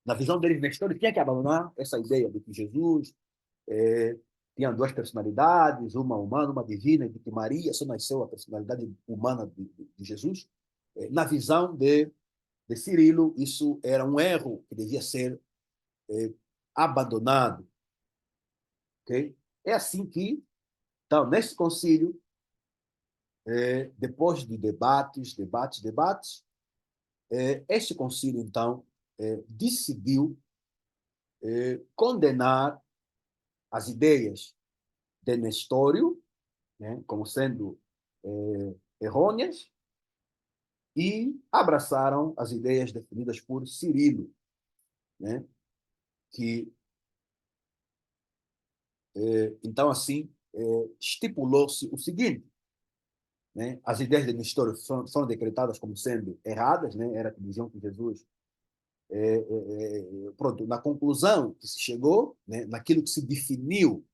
na visão deles, Nestório tinha que abandonar essa ideia de que Jesus tinha duas personalidades, uma humana, uma divina, e de que Maria só nasceu a personalidade humana de Jesus. Na visão de Cirilo, isso era um erro que devia ser abandonado. Okay? É assim que, então, nesse concílio, depois de debates, este concílio, então, decidiu condenar as ideias de Nestório, né, como sendo errôneas, e abraçaram as ideias definidas por Cirilo, né, que, então, assim, estipulou-se o seguinte, né, as ideias de Nestório foram decretadas como sendo erradas, né, era que diziam que Jesus pronto, na conclusão que se chegou, né, naquilo que se definiu,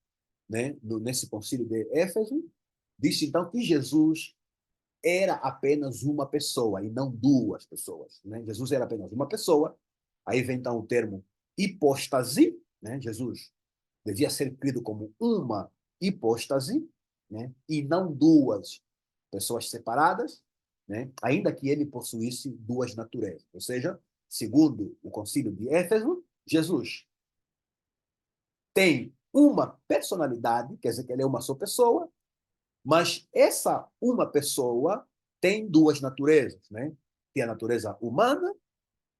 né, nesse concílio de Éfeso, disse então que Jesus era apenas uma pessoa e não duas pessoas. Né? Jesus era apenas uma pessoa. Aí vem então o termo hipóstase. Né? Jesus devia ser crido como uma hipóstase, né? E não duas pessoas separadas, né? Ainda que ele possuísse duas naturezas. Ou seja, segundo o concílio de Éfeso, Jesus tem uma personalidade, quer dizer que ele é uma só pessoa, mas essa uma pessoa tem duas naturezas, né? Tem a natureza humana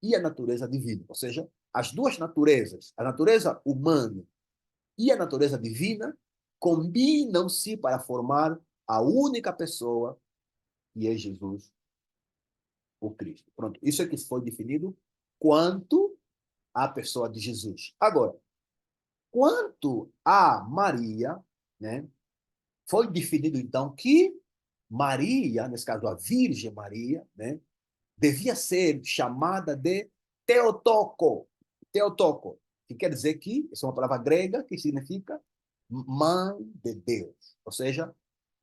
e a natureza divina. Ou seja, as duas naturezas, a natureza humana e a natureza divina, combinam-se para formar a única pessoa que é Jesus, o Cristo. Pronto, isso é que foi definido quanto à pessoa de Jesus. Agora, quanto a Maria, né, foi definido então que Maria, nesse caso a Virgem Maria, né, devia ser chamada de Theotoko. Theotoko, que quer dizer que, essa é uma palavra grega que significa mãe de Deus. Ou seja,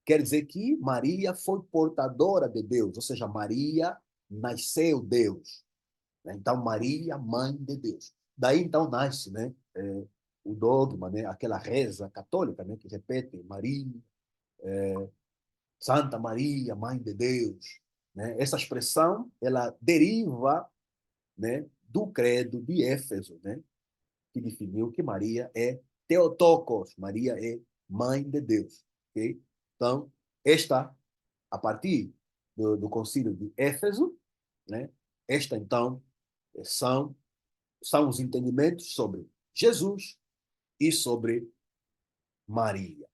quer dizer que Maria foi portadora de Deus, ou seja, Maria nasceu Deus. Né? Então, Maria, mãe de Deus. Daí, então, nasce, né, o dogma, né, aquela reza católica, né, que repete Maria, Santa Maria, mãe de Deus. Né? Essa expressão, ela deriva, né, do credo de Éfeso, né, que definiu que Maria é Theotokos, Maria é mãe de Deus. Okay? Então, a partir do concílio de Éfeso, né, esta, então, são, são os entendimentos sobre Jesus e sobre Maria.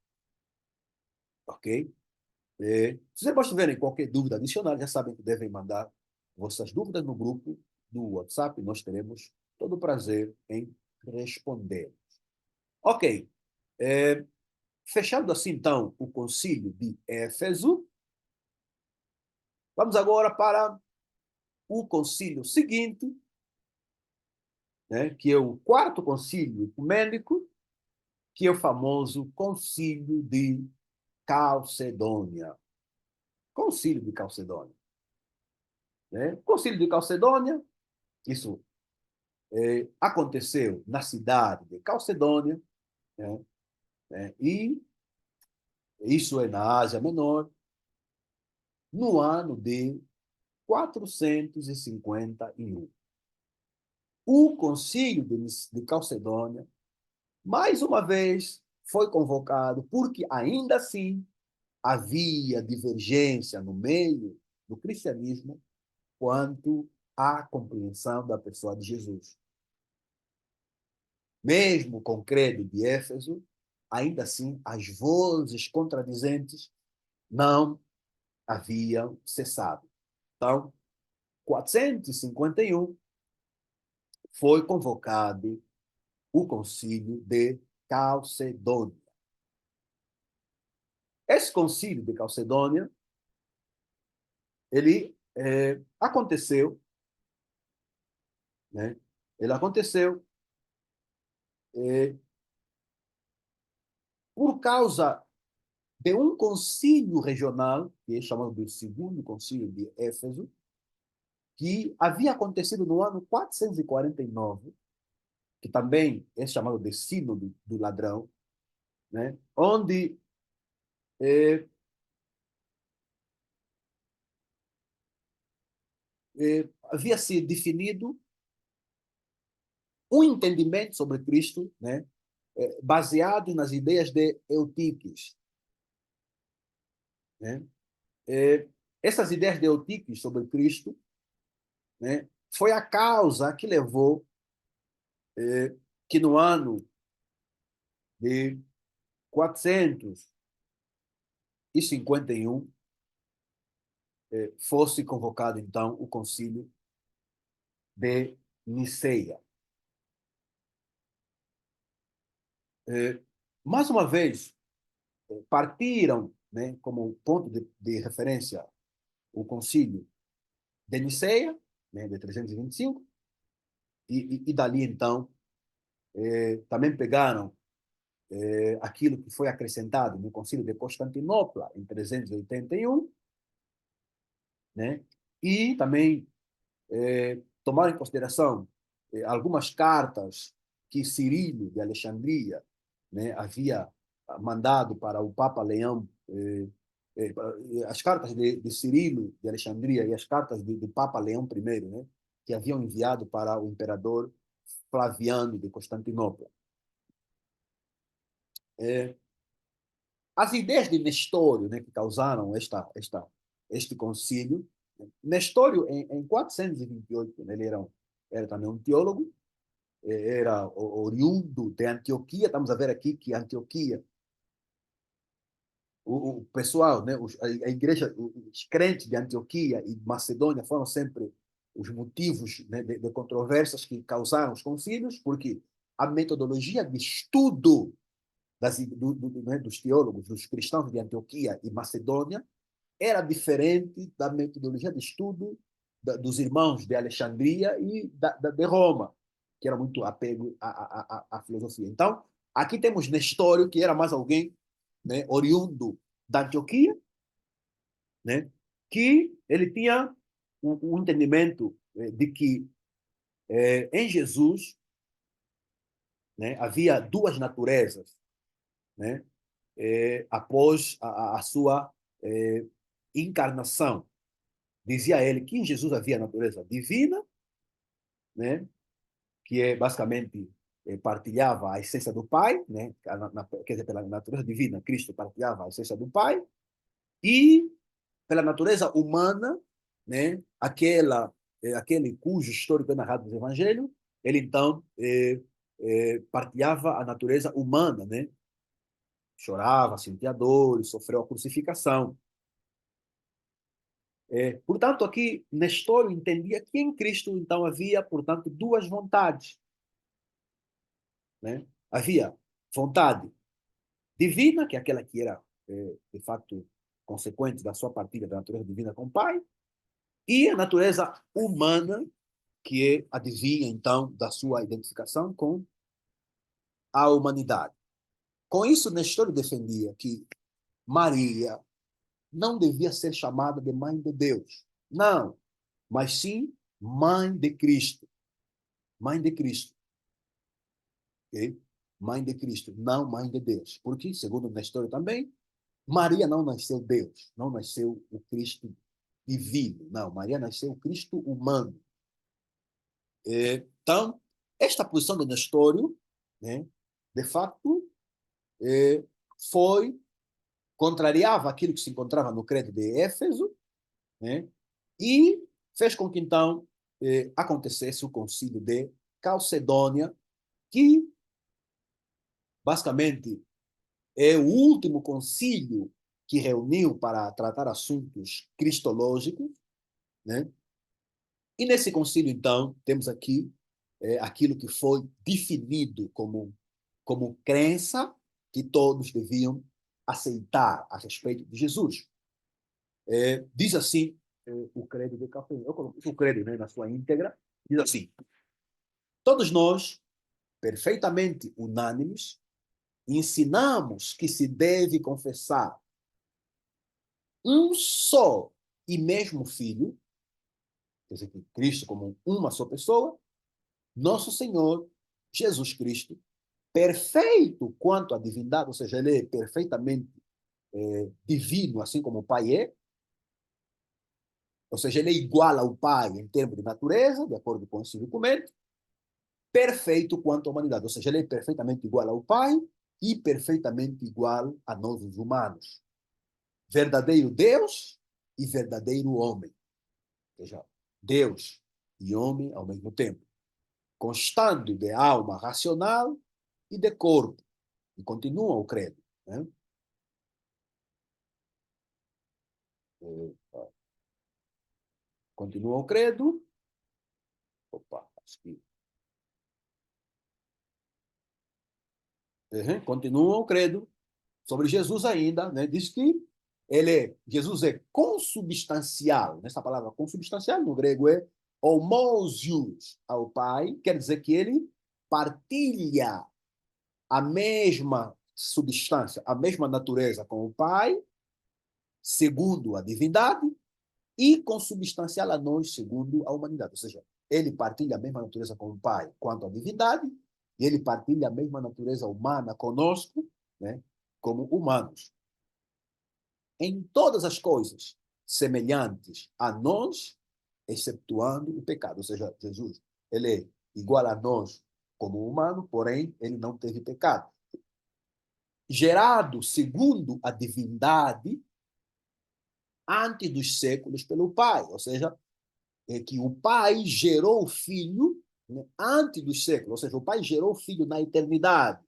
Ok? Se vocês tiverem qualquer dúvida adicional, já sabem que devem mandar vossas dúvidas no grupo do WhatsApp, nós teremos todo o prazer em responder. Ok. Fechando assim, então, o concílio de Éfeso, vamos agora para o concílio seguinte, né, que é o quarto concílio ecumênico, que é o famoso concílio de Calcedônia. Concílio de Calcedônia. Né? Concílio de Calcedônia, isso aconteceu na cidade de Calcedônia, né? E isso é na Ásia Menor, no ano de 451. O concílio de Calcedônia, mais uma vez, foi convocado porque ainda assim havia divergência no meio do cristianismo quanto à compreensão da pessoa de Jesus. Mesmo com o credo de Éfeso, ainda assim as vozes contradizentes não haviam cessado. Então, 451 foi convocado o concílio de Calcedônia. Esse concílio de Calcedônia, ele aconteceu, né? Ele aconteceu por causa de um concílio regional, que é chamado de Segundo Concílio de Éfeso, que havia acontecido no ano 449, que também é chamado de Sínodo do Ladrão, né? Onde havia se definido um entendimento sobre Cristo, né? Baseado nas ideias de Eutíquides. Né? Essas ideias de Eutíquides sobre Cristo, né, foi a causa que levou que no ano de 451 fosse convocado, então, o concílio de Niceia. Mais uma vez, partiram, né, como ponto de referência o concílio de Niceia, né, de 325, e dali, então, também pegaram aquilo que foi acrescentado no concílio de Constantinopla, em 381, né, e também tomar em consideração algumas cartas que Cirilo de Alexandria, né, havia mandado para o Papa Leão, as cartas de Cirilo de Alexandria e as cartas do Papa Leão I, né, que haviam enviado para o imperador Flaviano de Constantinopla. As ideias de Nestório, né, que causaram este concílio. Nestório, em 428, ele era também um teólogo, era oriundo de Antioquia. Estamos a ver aqui que Antioquia, o pessoal, né, a igreja, os crentes de Antioquia e Macedônia foram sempre os motivos, né, de controvérsias que causaram os concílios, porque a metodologia de estudo né, dos teólogos, dos cristãos de Antioquia e Macedônia, era diferente da metodologia de estudo dos irmãos de Alexandria e de Roma, que era muito apego à filosofia. Então, aqui temos Nestório, que era mais alguém, né, oriundo da Antioquia, né, que ele tinha um entendimento de que em Jesus, né, havia duas naturezas, né, após a sua encarnação. Dizia ele que em Jesus havia a natureza divina, né, que basicamente partilhava a essência do Pai, né, quer dizer, pela natureza divina, Cristo partilhava a essência do Pai, e pela natureza humana, né, aquele cujo histórico é narrado no Evangelho, ele então partilhava a natureza humana, né, chorava, sentia dor, sofreu a crucificação. Portanto, aqui Nestor entendia que em Cristo, então, havia, portanto, duas vontades, né? Havia vontade divina, que é aquela que era, de facto, consequente da sua partilha da natureza divina com o Pai, e a natureza humana, que é adivinha, então, da sua identificação com a humanidade. Com isso, Nestor defendia que Maria não devia ser chamada de mãe de Deus. Não, mas sim mãe de Cristo. Mãe de Cristo. Okay? Mãe de Cristo, não mãe de Deus. Porque, segundo Nestor também, Maria não nasceu Deus, não nasceu o Cristo divino. Não, Maria nasceu o Cristo humano. Então, esta posição de Nestório, né, de facto, é, foi contrariava aquilo que se encontrava no credo de Éfeso, né, e fez com que, então, acontecesse o concílio de Calcedônia, que, basicamente, é o último concílio que reuniu para tratar assuntos cristológicos, né? E nesse concílio, então, temos aqui aquilo que foi definido como crença que todos deviam aceitar a respeito de Jesus. Diz assim o credo de Calcedônia. Eu coloquei o credo, né, na sua íntegra. Diz assim: todos nós, perfeitamente unânimes, ensinamos que se deve confessar um só e mesmo Filho, quer dizer, que Cristo como uma só pessoa, nosso Senhor Jesus Cristo, perfeito quanto à divindade, ou seja, ele é perfeitamente divino, assim como o Pai é, ou seja, ele é igual ao Pai em termos de natureza, de acordo com esse documento, perfeito quanto à humanidade, ou seja, ele é perfeitamente igual ao Pai e perfeitamente igual a nós, os humanos. Verdadeiro Deus e verdadeiro homem. Ou seja, Deus e homem ao mesmo tempo, constando de alma racional e de corpo. E continua o credo. Né? Continua o credo. Opa, acho que. Continua o credo sobre Jesus ainda, né? Diz que Jesus é consubstancial. Nessa palavra consubstancial, no grego, é homousios ao Pai, quer dizer que ele partilha a mesma substância, a mesma natureza com o Pai, segundo a divindade, e consubstancial a nós, segundo a humanidade. Ou seja, ele partilha a mesma natureza com o Pai quanto à divindade, e ele partilha a mesma natureza humana conosco, né, como humanos. Em todas as coisas semelhantes a nós, excetuando o pecado. Ou seja, Jesus, ele é igual a nós como humano, porém, ele não teve pecado. Gerado segundo a divindade antes dos séculos pelo Pai. Ou seja, é que o Pai gerou o Filho, né, antes dos séculos. Ou seja, o Pai gerou o Filho na eternidade.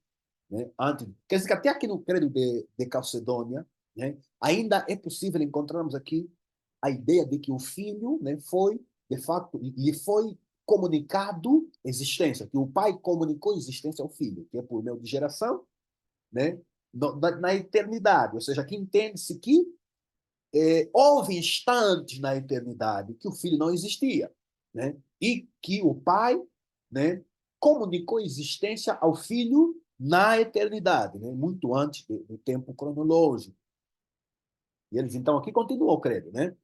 Né, antes. Quer dizer que até aqui no credo de Calcedônia, né, ainda é possível encontrarmos aqui a ideia de que o Filho, né, foi, de fato, lhe foi comunicado existência, que o Pai comunicou existência ao Filho, que é por meio de geração, né, na eternidade. Ou seja, aqui entende-se que houve instantes na eternidade que o Filho não existia, né, e que o Pai, né, comunicou existência ao Filho na eternidade, né, muito antes do tempo cronológico. E eles, então, aqui continuam o credo, né?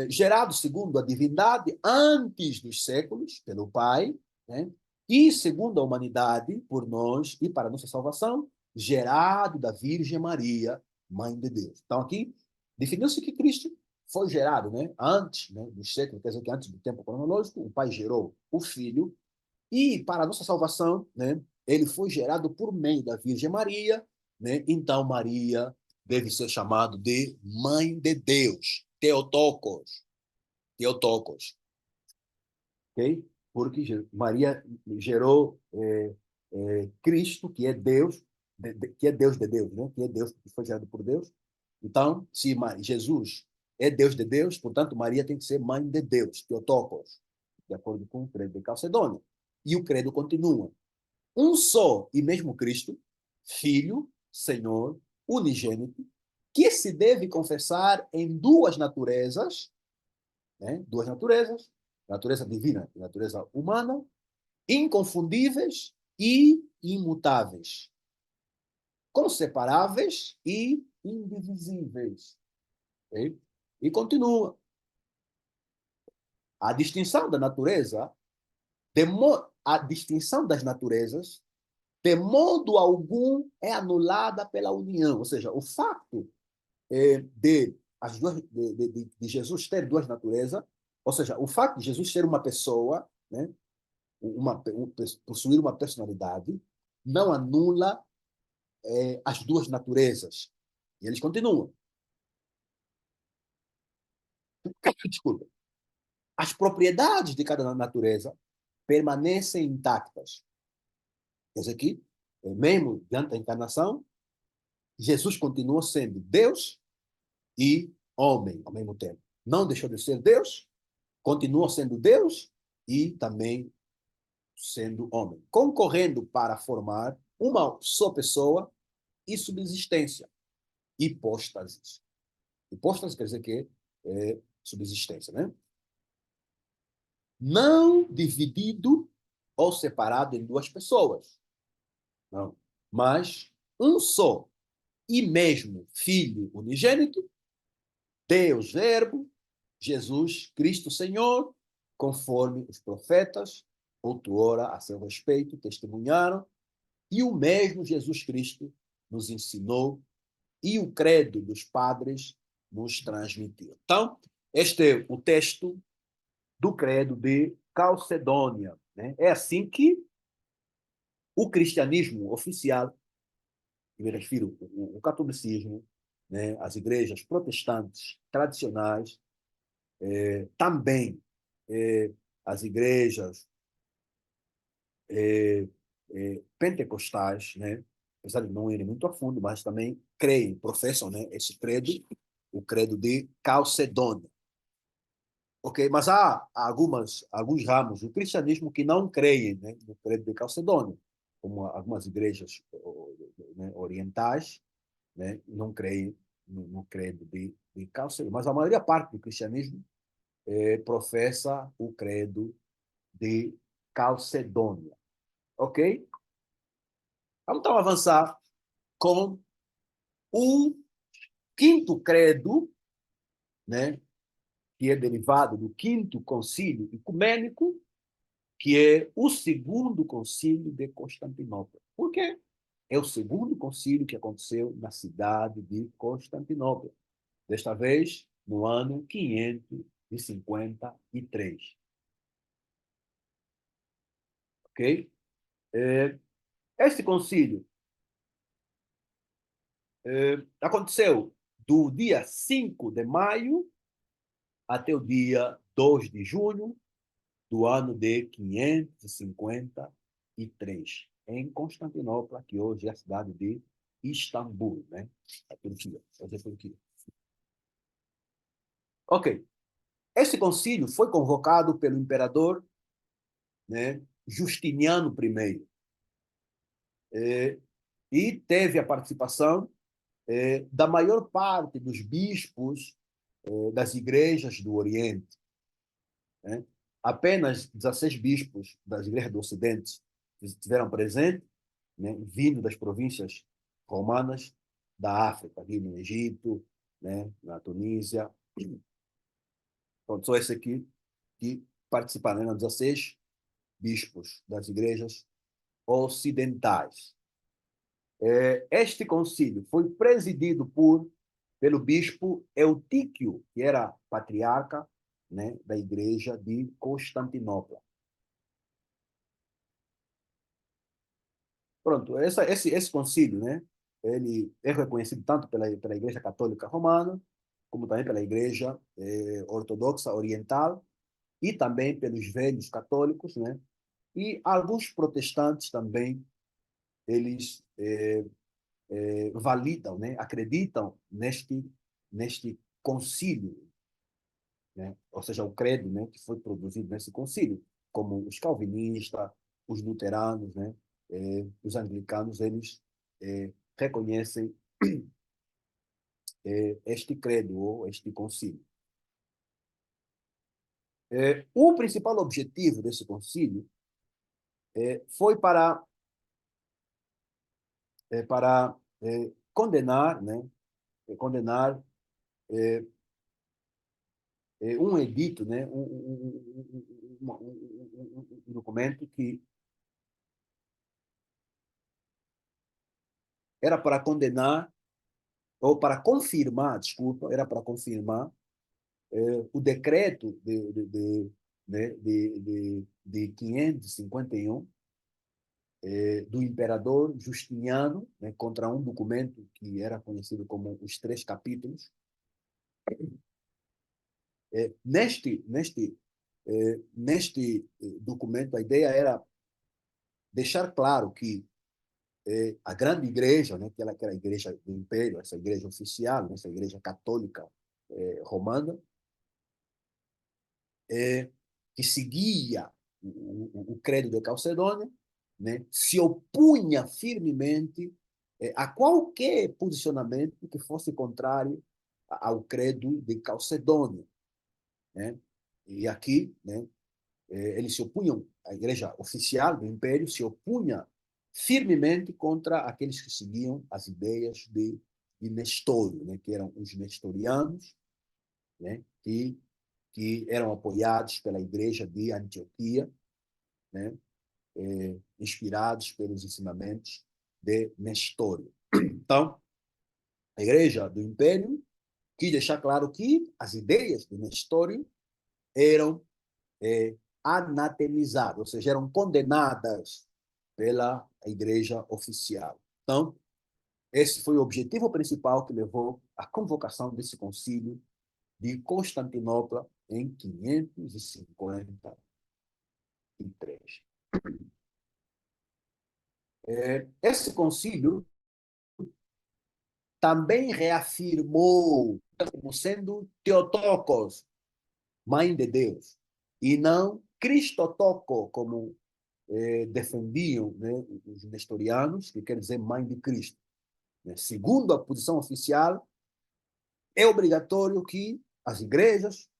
Gerado segundo a divindade antes dos séculos pelo Pai, né? E segundo a humanidade por nós e para a nossa salvação, gerado da Virgem Maria, Mãe de Deus. Então aqui definiu-se que Cristo foi gerado, né? Antes, né, dos séculos, quer dizer que antes do tempo cronológico, o Pai gerou o Filho e para a nossa salvação, né? Ele foi gerado por meio da Virgem Maria, né? Então Maria deve ser chamado de Mãe de Deus, Theotokos, Theotokos, ok? Porque Maria gerou Cristo, que é Deus, que é Deus de Deus, né? Que é Deus, que foi gerado por Deus. Então, se Jesus é Deus de Deus, portanto, Maria tem que ser mãe de Deus, Theotokos, de acordo com o credo de Calcedônia. E o credo continua. Um só e mesmo Cristo, Filho, Senhor, unigênito, que se deve confessar em duas naturezas, né? Duas naturezas, natureza divina e natureza humana, inconfundíveis e imutáveis, conseparáveis e indivisíveis. Okay? E continua. A distinção da natureza, a distinção das naturezas, de modo algum é anulada pela união. Ou seja, o facto de Jesus ter duas naturezas, ou seja, o facto de Jesus ser uma pessoa, né, possuir uma personalidade, não anula as duas naturezas. E eles continuam. Desculpa. As propriedades de cada natureza permanecem intactas. Quer dizer que, mesmo diante da encarnação, Jesus continua sendo Deus e homem ao mesmo tempo. Não deixou de ser Deus, continua sendo Deus e também sendo homem, concorrendo para formar uma só pessoa e subsistência. Hipóstases. Hipóstase quer dizer que é subsistência, né? Não dividido ou separado em duas pessoas. Não. Mas um só e mesmo Filho unigênito, Deus Verbo, Jesus Cristo Senhor, conforme os profetas, outrora a seu respeito, testemunharam, e o mesmo Jesus Cristo nos ensinou e o credo dos padres nos transmitiu. Então, este é o texto do credo de Calcedônia. Né? É assim que o cristianismo oficial, me refiro o catolicismo, né, as igrejas protestantes tradicionais, também as igrejas pentecostais, né, apesar de não irem muito a fundo, mas também creem, professam, né, esse credo, o credo de Calcedônia. Ok, mas há alguns ramos do cristianismo que não creem, né, no credo de Calcedônia, como algumas igrejas, né, orientais, né, não creem no credo de Calcedônia. Mas a maioria parte do cristianismo professa o credo de Calcedônia. Ok? Vamos então avançar com o quinto credo, né, que é derivado do quinto concílio ecumênico, que é o segundo concílio de Constantinopla. Por quê? É o segundo concílio que aconteceu na cidade de Constantinopla. Desta vez, no ano 553. Ok? Este concílio aconteceu do dia 5 de maio até o dia 2 de junho do ano de 553, em Constantinopla, que hoje é a cidade de Istambul, né? A Turquia, hoje é a Turquia. Ok. Este concílio foi convocado pelo imperador, né, Justiniano I, e teve a participação da maior parte dos bispos das igrejas do Oriente. Né? Apenas 16 bispos das igrejas do Ocidente estiveram presentes, né, vindo das províncias romanas da África, ali no Egito, né, na Tunísia. Então, só esse aqui que participaram, né, 16 bispos das igrejas ocidentais. Este concílio foi presidido pelo bispo Eutíquio, que era patriarca, né, da igreja de Constantinopla. Pronto, esse concílio, né, ele é reconhecido tanto pela Igreja Católica Romana, como também pela Igreja Ortodoxa Oriental, e também pelos velhos católicos, né, e alguns protestantes também, eles validam, né, acreditam neste concílio, né? Ou seja, o credo, né, que foi produzido nesse concílio, como os calvinistas, os luteranos, né, os anglicanos, eles reconhecem este credo ou este concílio. O principal objetivo desse concílio foi para condenar, né, condenar um edito, né, um documento que era para condenar, ou para confirmar, desculpa, era para confirmar o decreto né, de 551 do imperador Justiniano, né, contra um documento que era conhecido como os Três Capítulos. Neste documento, a ideia era deixar claro que a grande igreja, né, que era a igreja do império, essa igreja oficial, essa igreja católica romana, que seguia o credo de Calcedônia, né, se opunha firmemente a qualquer posicionamento que fosse contrário ao credo de Calcedônia, né? E aqui, né, eles se opunham, a igreja oficial do império se opunha firmemente contra aqueles que seguiam as ideias de Nestório, né, que eram os nestorianos, né, que eram apoiados pela igreja de Antioquia, né, inspirados pelos ensinamentos de Nestório. Então, a igreja do império quis deixar claro que as ideias de Nestório eram anatemizadas, ou seja, eram condenadas pela igreja oficial. Então, esse foi o objetivo principal que levou à convocação desse concílio de Constantinopla em 553. Esse concílio também reafirmou como sendo Theotokos, mãe de Deus, e não Cristotoko, como defendiam, né, os nestorianos, que quer dizer mãe de Cristo. Né? Segundo a posição oficial, é obrigatório que as igrejas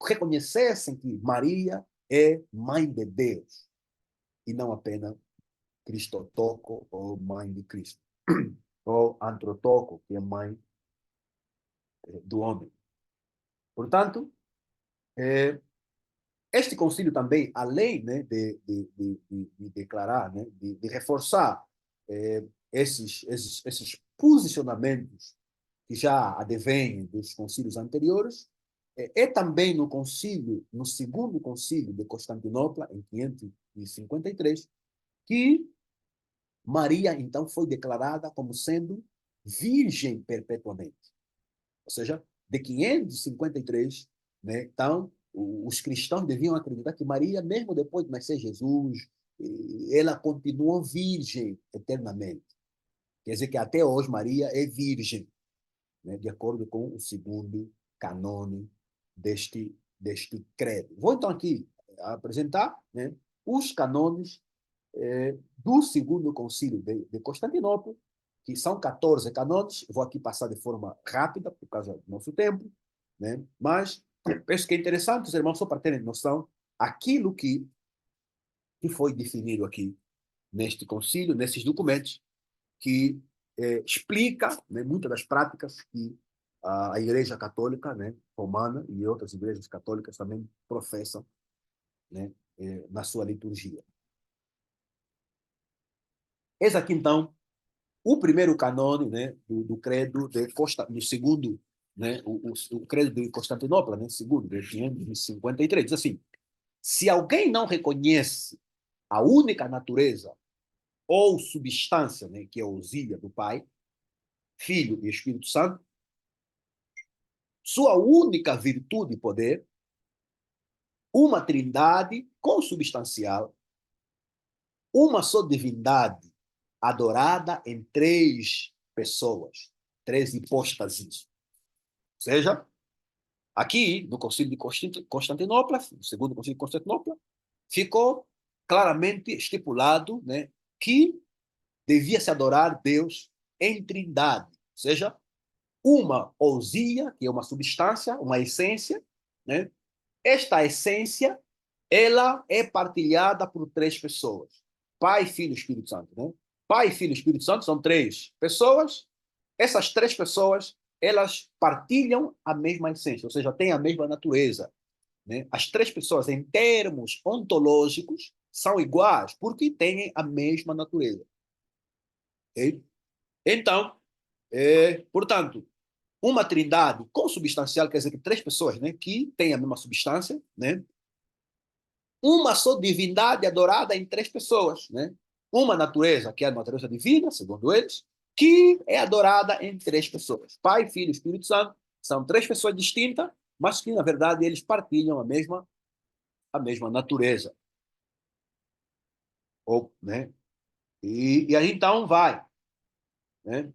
reconhecessem que Maria é mãe de Deus, e não apenas Cristotoko, ou mãe de Cristo, ou Antrotoko, que é mãe do homem. Portanto, este concílio também, além, né, de declarar, né, de reforçar esses posicionamentos que já advêm dos concílios anteriores, também no concílio, no segundo concílio de Constantinopla, em 553, que Maria, então, foi declarada como sendo virgem perpetuamente. Ou seja, de 553, né, então, os cristãos deviam acreditar que Maria, mesmo depois de nascer Jesus, ela continuou virgem eternamente. Quer dizer que até hoje Maria é virgem, né, de acordo com o segundo canone deste credo. Vou então aqui apresentar, né, os canones do segundo concílio de Constantinopla, que são 14 canones. Vou aqui passar de forma rápida, por causa do nosso tempo, né? Mas penso que é interessante, os irmãos, só para terem noção, aquilo que foi definido aqui neste concílio, nesses documentos, que explica, né, muitas das práticas que a Igreja Católica, né, Romana, e outras igrejas católicas também professam, né, na sua liturgia. Eis aqui, então, o primeiro canone, né, do credo de no segundo, né, o credo de Constantinopla, né, segundo, de 553, diz assim: se alguém não reconhece a única natureza ou substância, né, que é a ousia do Pai, Filho e Espírito Santo, sua única virtude e poder, uma trindade consubstancial, uma só divindade adorada em três pessoas, três hipóstases. Ou seja, Aqui, no Concílio de Constantinopla, no segundo Concílio de Constantinopla, ficou claramente estipulado, né, que devia se adorar Deus em trindade, ou seja, uma ousia, que é uma substância, uma essência, né? Esta essência, ela é partilhada por três pessoas: Pai, Filho e Espírito Santo, né? Pai, Filho e Espírito Santo são três pessoas. Essas três pessoas, elas partilham a mesma essência, ou seja, têm a mesma natureza, né? As três pessoas, em termos ontológicos, são iguais, porque têm a mesma natureza. Okay? Então, portanto, uma trindade consubstancial quer dizer que três pessoas, né, que têm a mesma substância, né? Uma só divindade adorada em três pessoas, né? Uma natureza, que é a natureza divina, segundo eles, que é adorada em três pessoas. Pai, Filho e Espírito Santo são três pessoas distintas, mas que, na verdade, eles partilham a mesma natureza. Ou, né? E aí, então, vai. Né?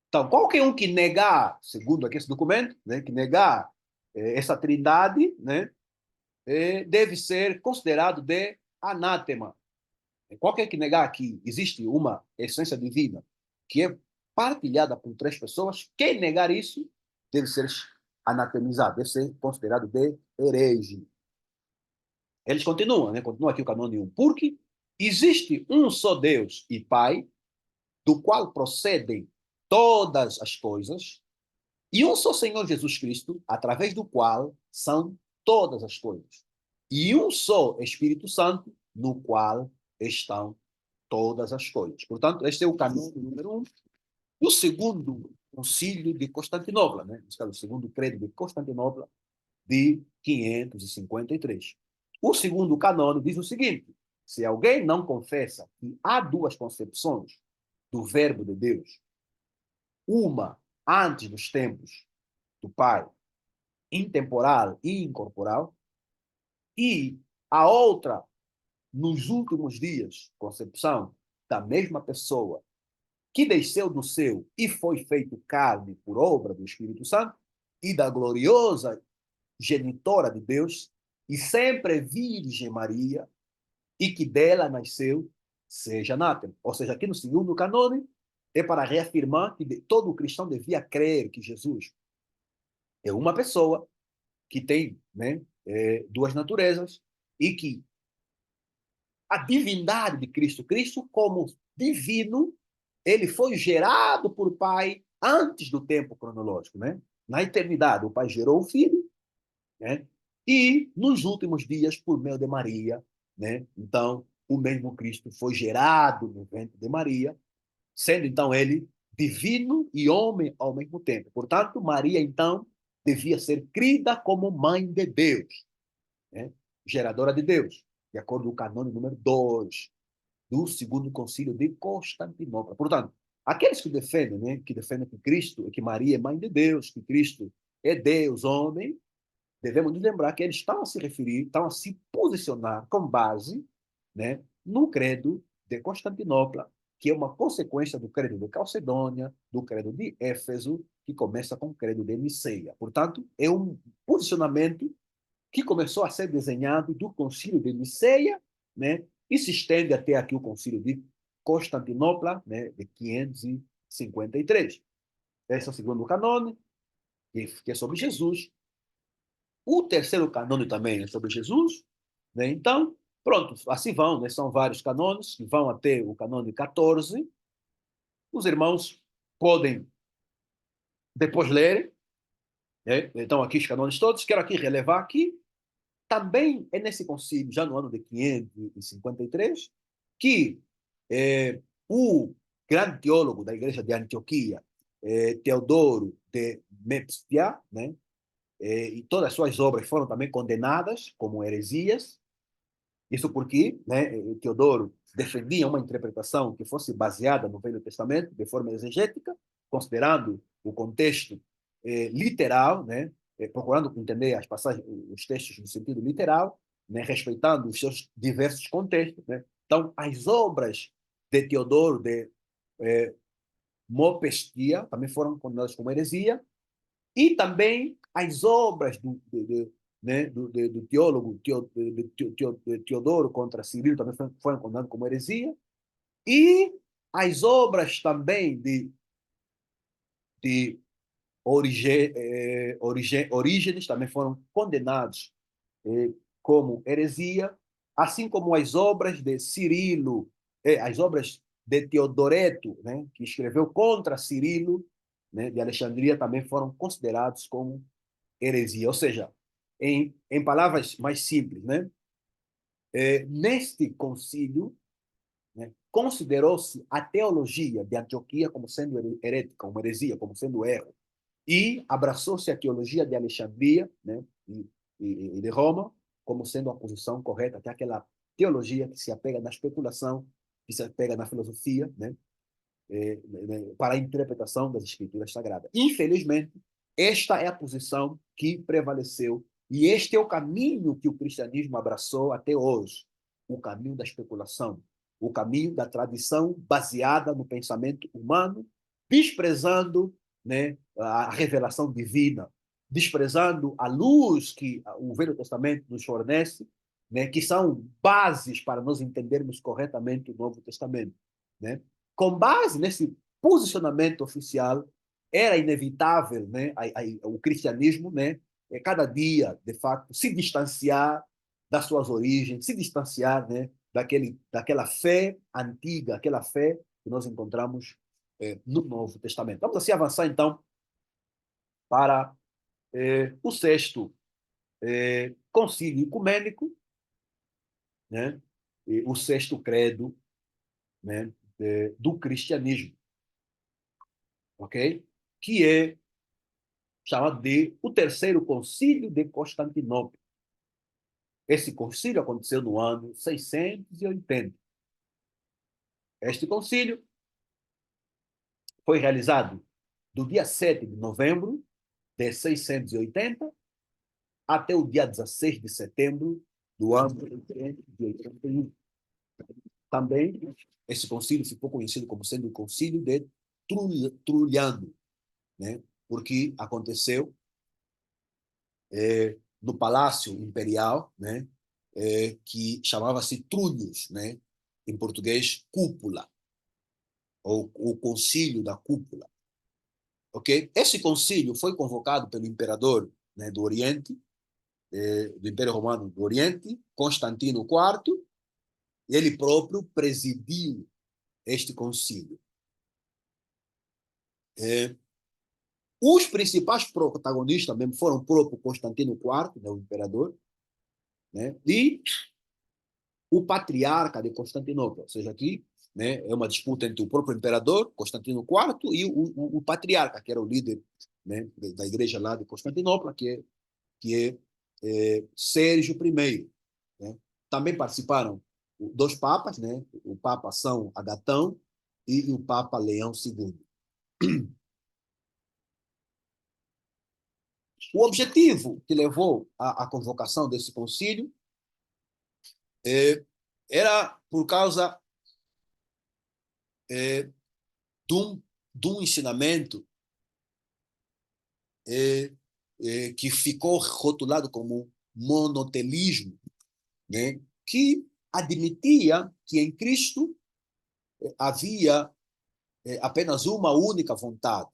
Então, qualquer um que negar, segundo aqui esse documento, né, que negar essa trindade, né, deve ser considerado de anátema. Qualquer que negar que existe uma essência divina que é partilhada por três pessoas, quem negar isso deve ser anatemizado, deve ser considerado de herege. Eles continuam, né? Continua aqui o canônico 1. Porque existe um só Deus e Pai, do qual procedem todas as coisas, e um só Senhor Jesus Cristo, através do qual são todas as coisas. E um só Espírito Santo, no qual estão todas as coisas. Portanto, este é o caminho número 1. O segundo concílio de Constantinopla, né? O segundo credo de Constantinopla, de 553. O segundo canônico diz o seguinte: se alguém não confessa que há duas concepções do Verbo de Deus, uma antes dos tempos do Pai, intemporal e incorporal, e a outra nos últimos dias, concepção da mesma pessoa que desceu do céu e foi feito carne por obra do Espírito Santo e da gloriosa genitora de Deus, e sempre Virgem Maria, e que dela nasceu, seja anátema. Ou seja, aqui no segundo canônico, é para reafirmar que todo cristão devia crer que Jesus é uma pessoa que tem, né, duas naturezas, e que a divindade de Cristo, Cristo como divino, ele foi gerado por Pai antes do tempo cronológico, né? Na eternidade, o Pai gerou o Filho, né? E nos últimos dias, por meio de Maria, né? Então, o mesmo Cristo foi gerado no ventre de Maria, sendo então ele divino e homem ao mesmo tempo. Portanto, Maria, então, devia ser crida como mãe de Deus, né? Geradora de Deus, de acordo com o canônico número 2 do segundo concílio de Constantinopla. Portanto, aqueles que defendem, né, que Cristo, que Maria é mãe de Deus, que Cristo é Deus, homem, devemos nos lembrar que eles estão a se referir, estão a se posicionar com base, né, no credo de Constantinopla, que é uma consequência do credo de Calcedônia, do credo de Éfeso, que começa com o credo de Niceia. Portanto, é um posicionamento que começou a ser desenhado do concílio de Niceia, né, e se estende até aqui o concílio de Constantinopla, né, de 553. Esse é o segundo canônico, que é sobre Jesus. O terceiro canônico também é sobre Jesus, né? Então, pronto, assim vão, né? São vários canônicos que vão até o canônico 14. Os irmãos podem depois ler, né? Então, aqui os canônicos todos. Quero aqui relevar aqui, também é nesse concílio, já no ano de 553, que o grande teólogo da igreja de Antioquia, Teodoro de Mepstia, né? E todas as suas obras foram também condenadas como heresias. Isso porque, né, Teodoro defendia uma interpretação que fosse baseada no Velho Testamento, de forma exegética, considerando o contexto literal, né, procurando entender as passagens, os textos no sentido literal, né, respeitando os seus diversos contextos. Né? Então, as obras de Teodoro de mopestia, também foram condenadas como heresia, e também as obras né, do teólogo Teodoro contra Cirilo também foram condenadas como heresia, e as obras também de Orígenes também foram condenados como heresia, assim como as obras de Cirilo, as obras de Teodoreto, né, que escreveu contra Cirilo, né, de Alexandria, também foram considerados como heresia. Ou seja, em palavras mais simples, né, neste concílio, né, considerou-se a teologia de Antioquia como sendo herética, como heresia, como sendo erro, e abraçou-se a teologia de Alexandria, né, e de Roma como sendo a posição correta, que é aquela teologia que se apega na especulação, que se apega na filosofia, né, para a interpretação das escrituras sagradas. Infelizmente, esta é a posição que prevaleceu e este é o caminho que o cristianismo abraçou até hoje, o caminho da especulação, o caminho da tradição baseada no pensamento humano, desprezando, né, a revelação divina, desprezando a luz que o Velho Testamento nos fornece, né, que são bases para nós entendermos corretamente o Novo Testamento, né? Com base nesse posicionamento oficial, era inevitável, né, o cristianismo, né, cada dia, de fato, se distanciar das suas origens, se distanciar, né, daquela fé antiga, aquela fé que nós encontramos no Novo Testamento. Vamos assim avançar, então, para o sexto concílio ecumênico, né, o sexto credo, né, do cristianismo, ok? Que é chamado de o Terceiro Concílio de Constantinopla. Esse concílio aconteceu no ano 680. Este concílio foi realizado do dia 7 de novembro de 680 até o dia 16 de setembro do ano 681. Também, esse concílio ficou conhecido como sendo o concílio de Trulhano, né? Porque aconteceu no Palácio Imperial, né? Que chamava-se Trulhos, né? Em português, cúpula, ou o concílio da cúpula. Ok? Esse concílio foi convocado pelo imperador, né, do Oriente, do Império Romano do Oriente, Constantino IV, e ele próprio presidiu este concílio. Os principais protagonistas mesmo foram o próprio Constantino IV, né, o imperador, né, e o patriarca de Constantinopla, ou seja, aqui, né, é uma disputa entre o próprio imperador, Constantino IV, e o patriarca, que era o líder, né, da igreja lá de Constantinopla, que é Sérgio I. Né? Também participaram dois papas, né, o Papa São Agatão e o Papa Leão II. O objetivo que levou à convocação desse concílio era por causa de um ensinamento que ficou rotulado como monotelismo, né? Que admitia que em Cristo havia apenas uma única vontade,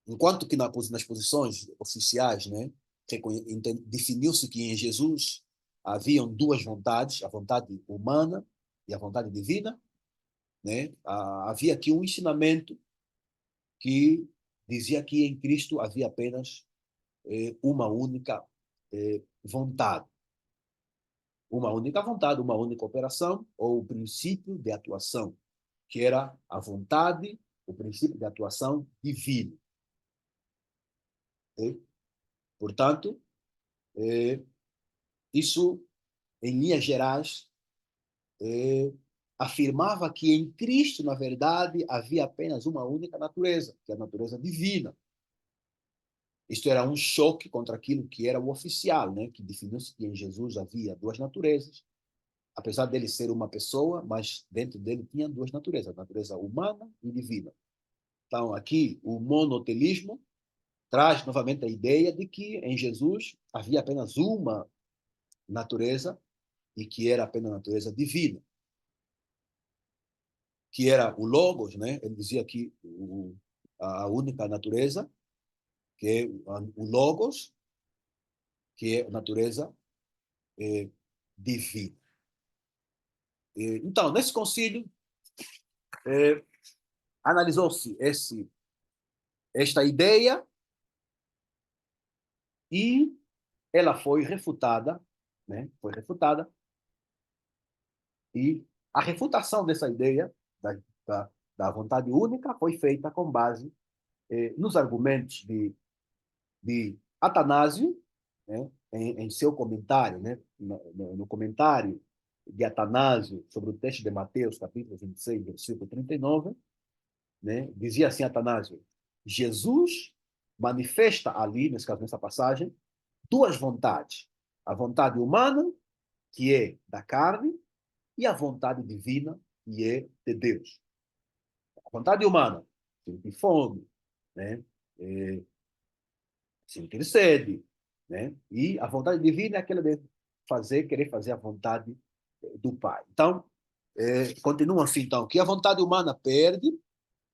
enquanto que nas posições oficiais, né, definiu-se que em Jesus haviam duas vontades, a vontade humana e a vontade divina, né? Havia aqui um ensinamento que dizia que em Cristo havia apenas uma única vontade. Uma única vontade, uma única operação, ou o princípio de atuação, que era a vontade, o princípio de atuação divino. Portanto, isso, em linhas gerais, afirmava que em Cristo, na verdade, havia apenas uma única natureza, que é a natureza divina. Isto era um choque contra aquilo que era o oficial, né? Que definiu-se que em Jesus havia duas naturezas, apesar dele ser uma pessoa, mas dentro dele tinha duas naturezas, a natureza humana e divina. Então, aqui, o monotelismo traz novamente a ideia de que em Jesus havia apenas uma natureza e que era apenas a natureza divina, que era o Logos, né? Ele dizia que a única natureza, que é o Logos, que é a natureza divina. Então, nesse concílio, analisou-se esta ideia e ela foi refutada, né? Foi refutada, e a refutação dessa ideia da vontade única foi feita com base nos argumentos de Atanásio, né? Em seu comentário, né? No comentário de Atanásio sobre o texto de Mateus, capítulo 26, versículo 39, né? Dizia assim Atanásio: Jesus manifesta ali, nesse caso, nessa passagem, duas vontades. A vontade humana, que é da carne, e a vontade divina, que é de Deus. A vontade humana, sentir fome, né? É, sentir sede, né? E a vontade divina é aquela de querer fazer a vontade do Pai. Então, continua assim, então, que a vontade humana perde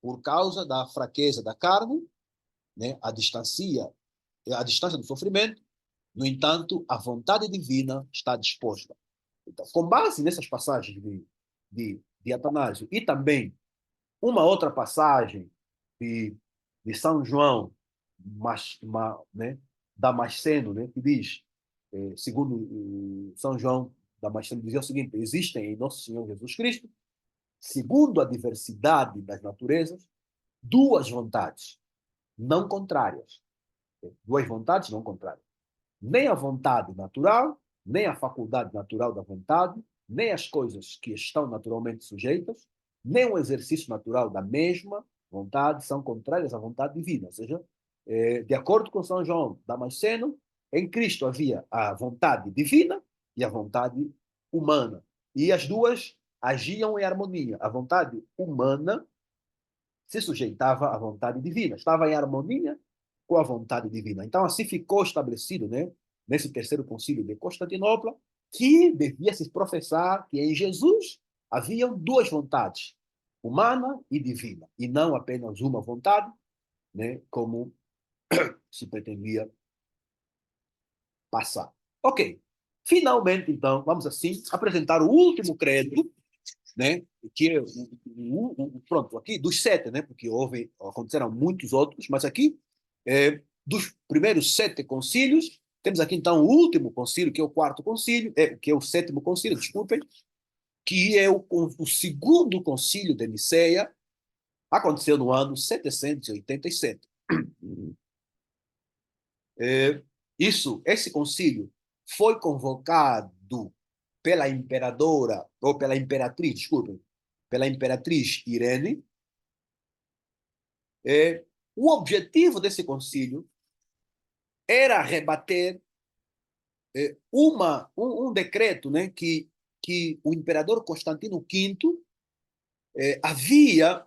por causa da fraqueza da carne, né? A distância do sofrimento. No entanto, a vontade divina está disposta. Então, com base nessas passagens de Atanásio e também uma outra passagem de São João né, Damasceno, né, que diz, segundo São João Damasceno, dizia o seguinte: existem em nosso Senhor Jesus Cristo, segundo a diversidade das naturezas, duas vontades, não contrárias. Duas vontades não contrárias. Nem a vontade natural, nem a faculdade natural da vontade, nem as coisas que estão naturalmente sujeitas, nem o exercício natural da mesma vontade são contrárias à vontade divina. Ou seja, de acordo com São João Damasceno, em Cristo havia a vontade divina e a vontade humana. E as duas agiam em harmonia. A vontade humana se sujeitava à vontade divina, estava em harmonia com a vontade divina. Então, assim ficou estabelecido, né, nesse terceiro concílio de Constantinopla, que devia se professar que em Jesus haviam duas vontades, humana e divina, e não apenas uma vontade, né, como se pretendia passar. Ok. Finalmente, então, vamos assim apresentar o último credo, né? Que é pronto, aqui dos sete, né? Porque aconteceram muitos outros, mas aqui dos primeiros sete concílios, temos aqui então o último concílio, que é o quarto concílio, que é o sétimo concílio, desculpem, que é o segundo concílio de Niceia, aconteceu no ano 787. Esse concílio foi convocado pela imperadora, ou pela imperatriz, desculpem, pela imperatriz Irene. O objetivo desse concílio era rebater um decreto, né, que o imperador Constantino V havia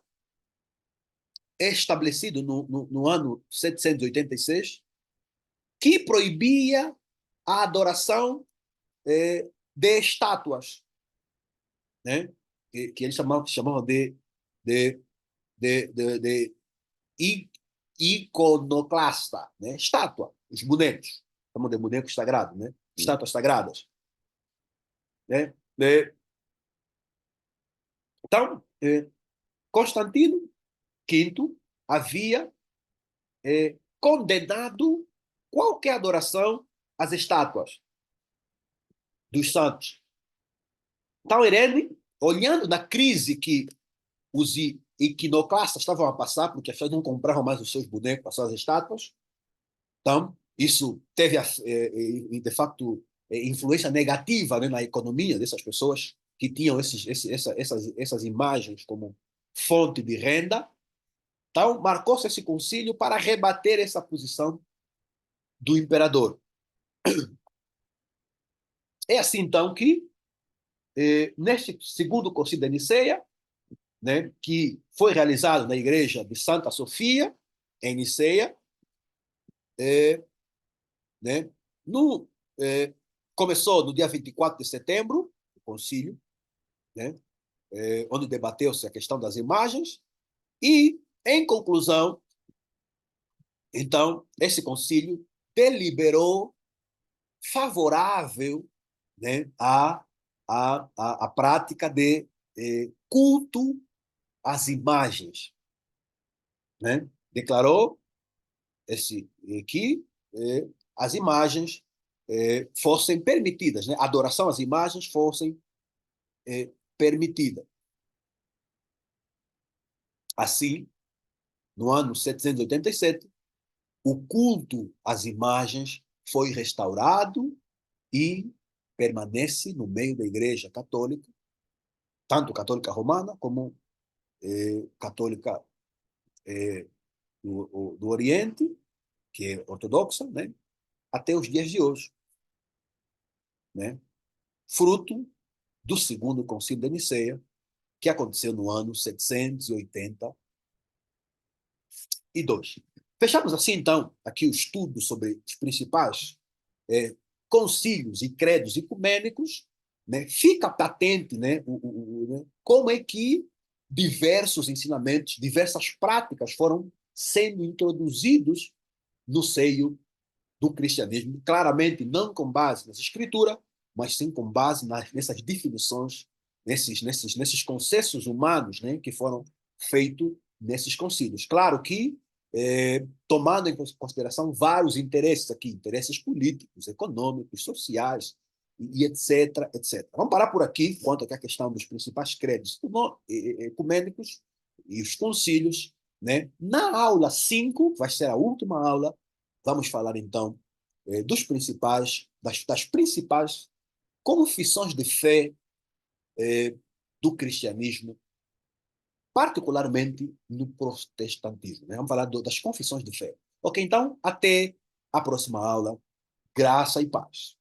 estabelecido no ano 786, que proibia a adoração de estátuas, né, que eles chamavam de, de iconoclasta, né? Estátua, os bonecos, chamam de bonecos sagrados, né? Estátuas sagradas, né? Então, Constantino V havia condenado qualquer adoração às estátuas dos santos. Então, Irene, olhando na crise que os iconoclastas estavam a passar, porque as pessoas não compravam mais os seus bonecos, as suas estátuas, então, isso teve, de fato, influência negativa, né, na economia dessas pessoas que tinham essas imagens como fonte de renda. Então, marcou-se esse concílio para rebater essa posição do imperador. É assim, então, que neste segundo concílio de Niceia, né, que foi realizado na igreja de Santa Sofia, em Niceia, né, no, é, começou no dia 24 de setembro, o concílio, né, onde debateu-se a questão das imagens, e, em conclusão, então, esse concílio deliberou favorável, né, à prática de culto às imagens, né? Declarou que as imagens fossem permitidas, né? A adoração às imagens fossem permitida. Assim, no ano 787, o culto às imagens foi restaurado e permanece no meio da Igreja Católica, tanto católica romana como católica do Oriente, que é ortodoxa, né? Até os dias de hoje, né? Fruto do segundo concílio de Niceia, que aconteceu no ano 782. Fechamos assim, então, aqui o estudo sobre os principais concílios e credos ecumênicos, né? Fica patente, né, né, como é que diversos ensinamentos, diversas práticas foram sendo introduzidos no seio do cristianismo, claramente não com base nessa escritura, mas sim com base nessas definições, nesses conceitos humanos, né, que foram feitos nesses concílios. Claro que tomando em consideração vários interesses aqui, interesses políticos, econômicos, sociais, e etc, etc. Vamos parar por aqui quanto à questão dos principais credos ecumênicos e os concílios, né? Na aula 5, vai ser a última aula, vamos falar então dos principais, das principais confissões de fé do cristianismo, particularmente no protestantismo, né? Vamos falar das confissões de fé. Ok, então, até a próxima aula. Graça e paz.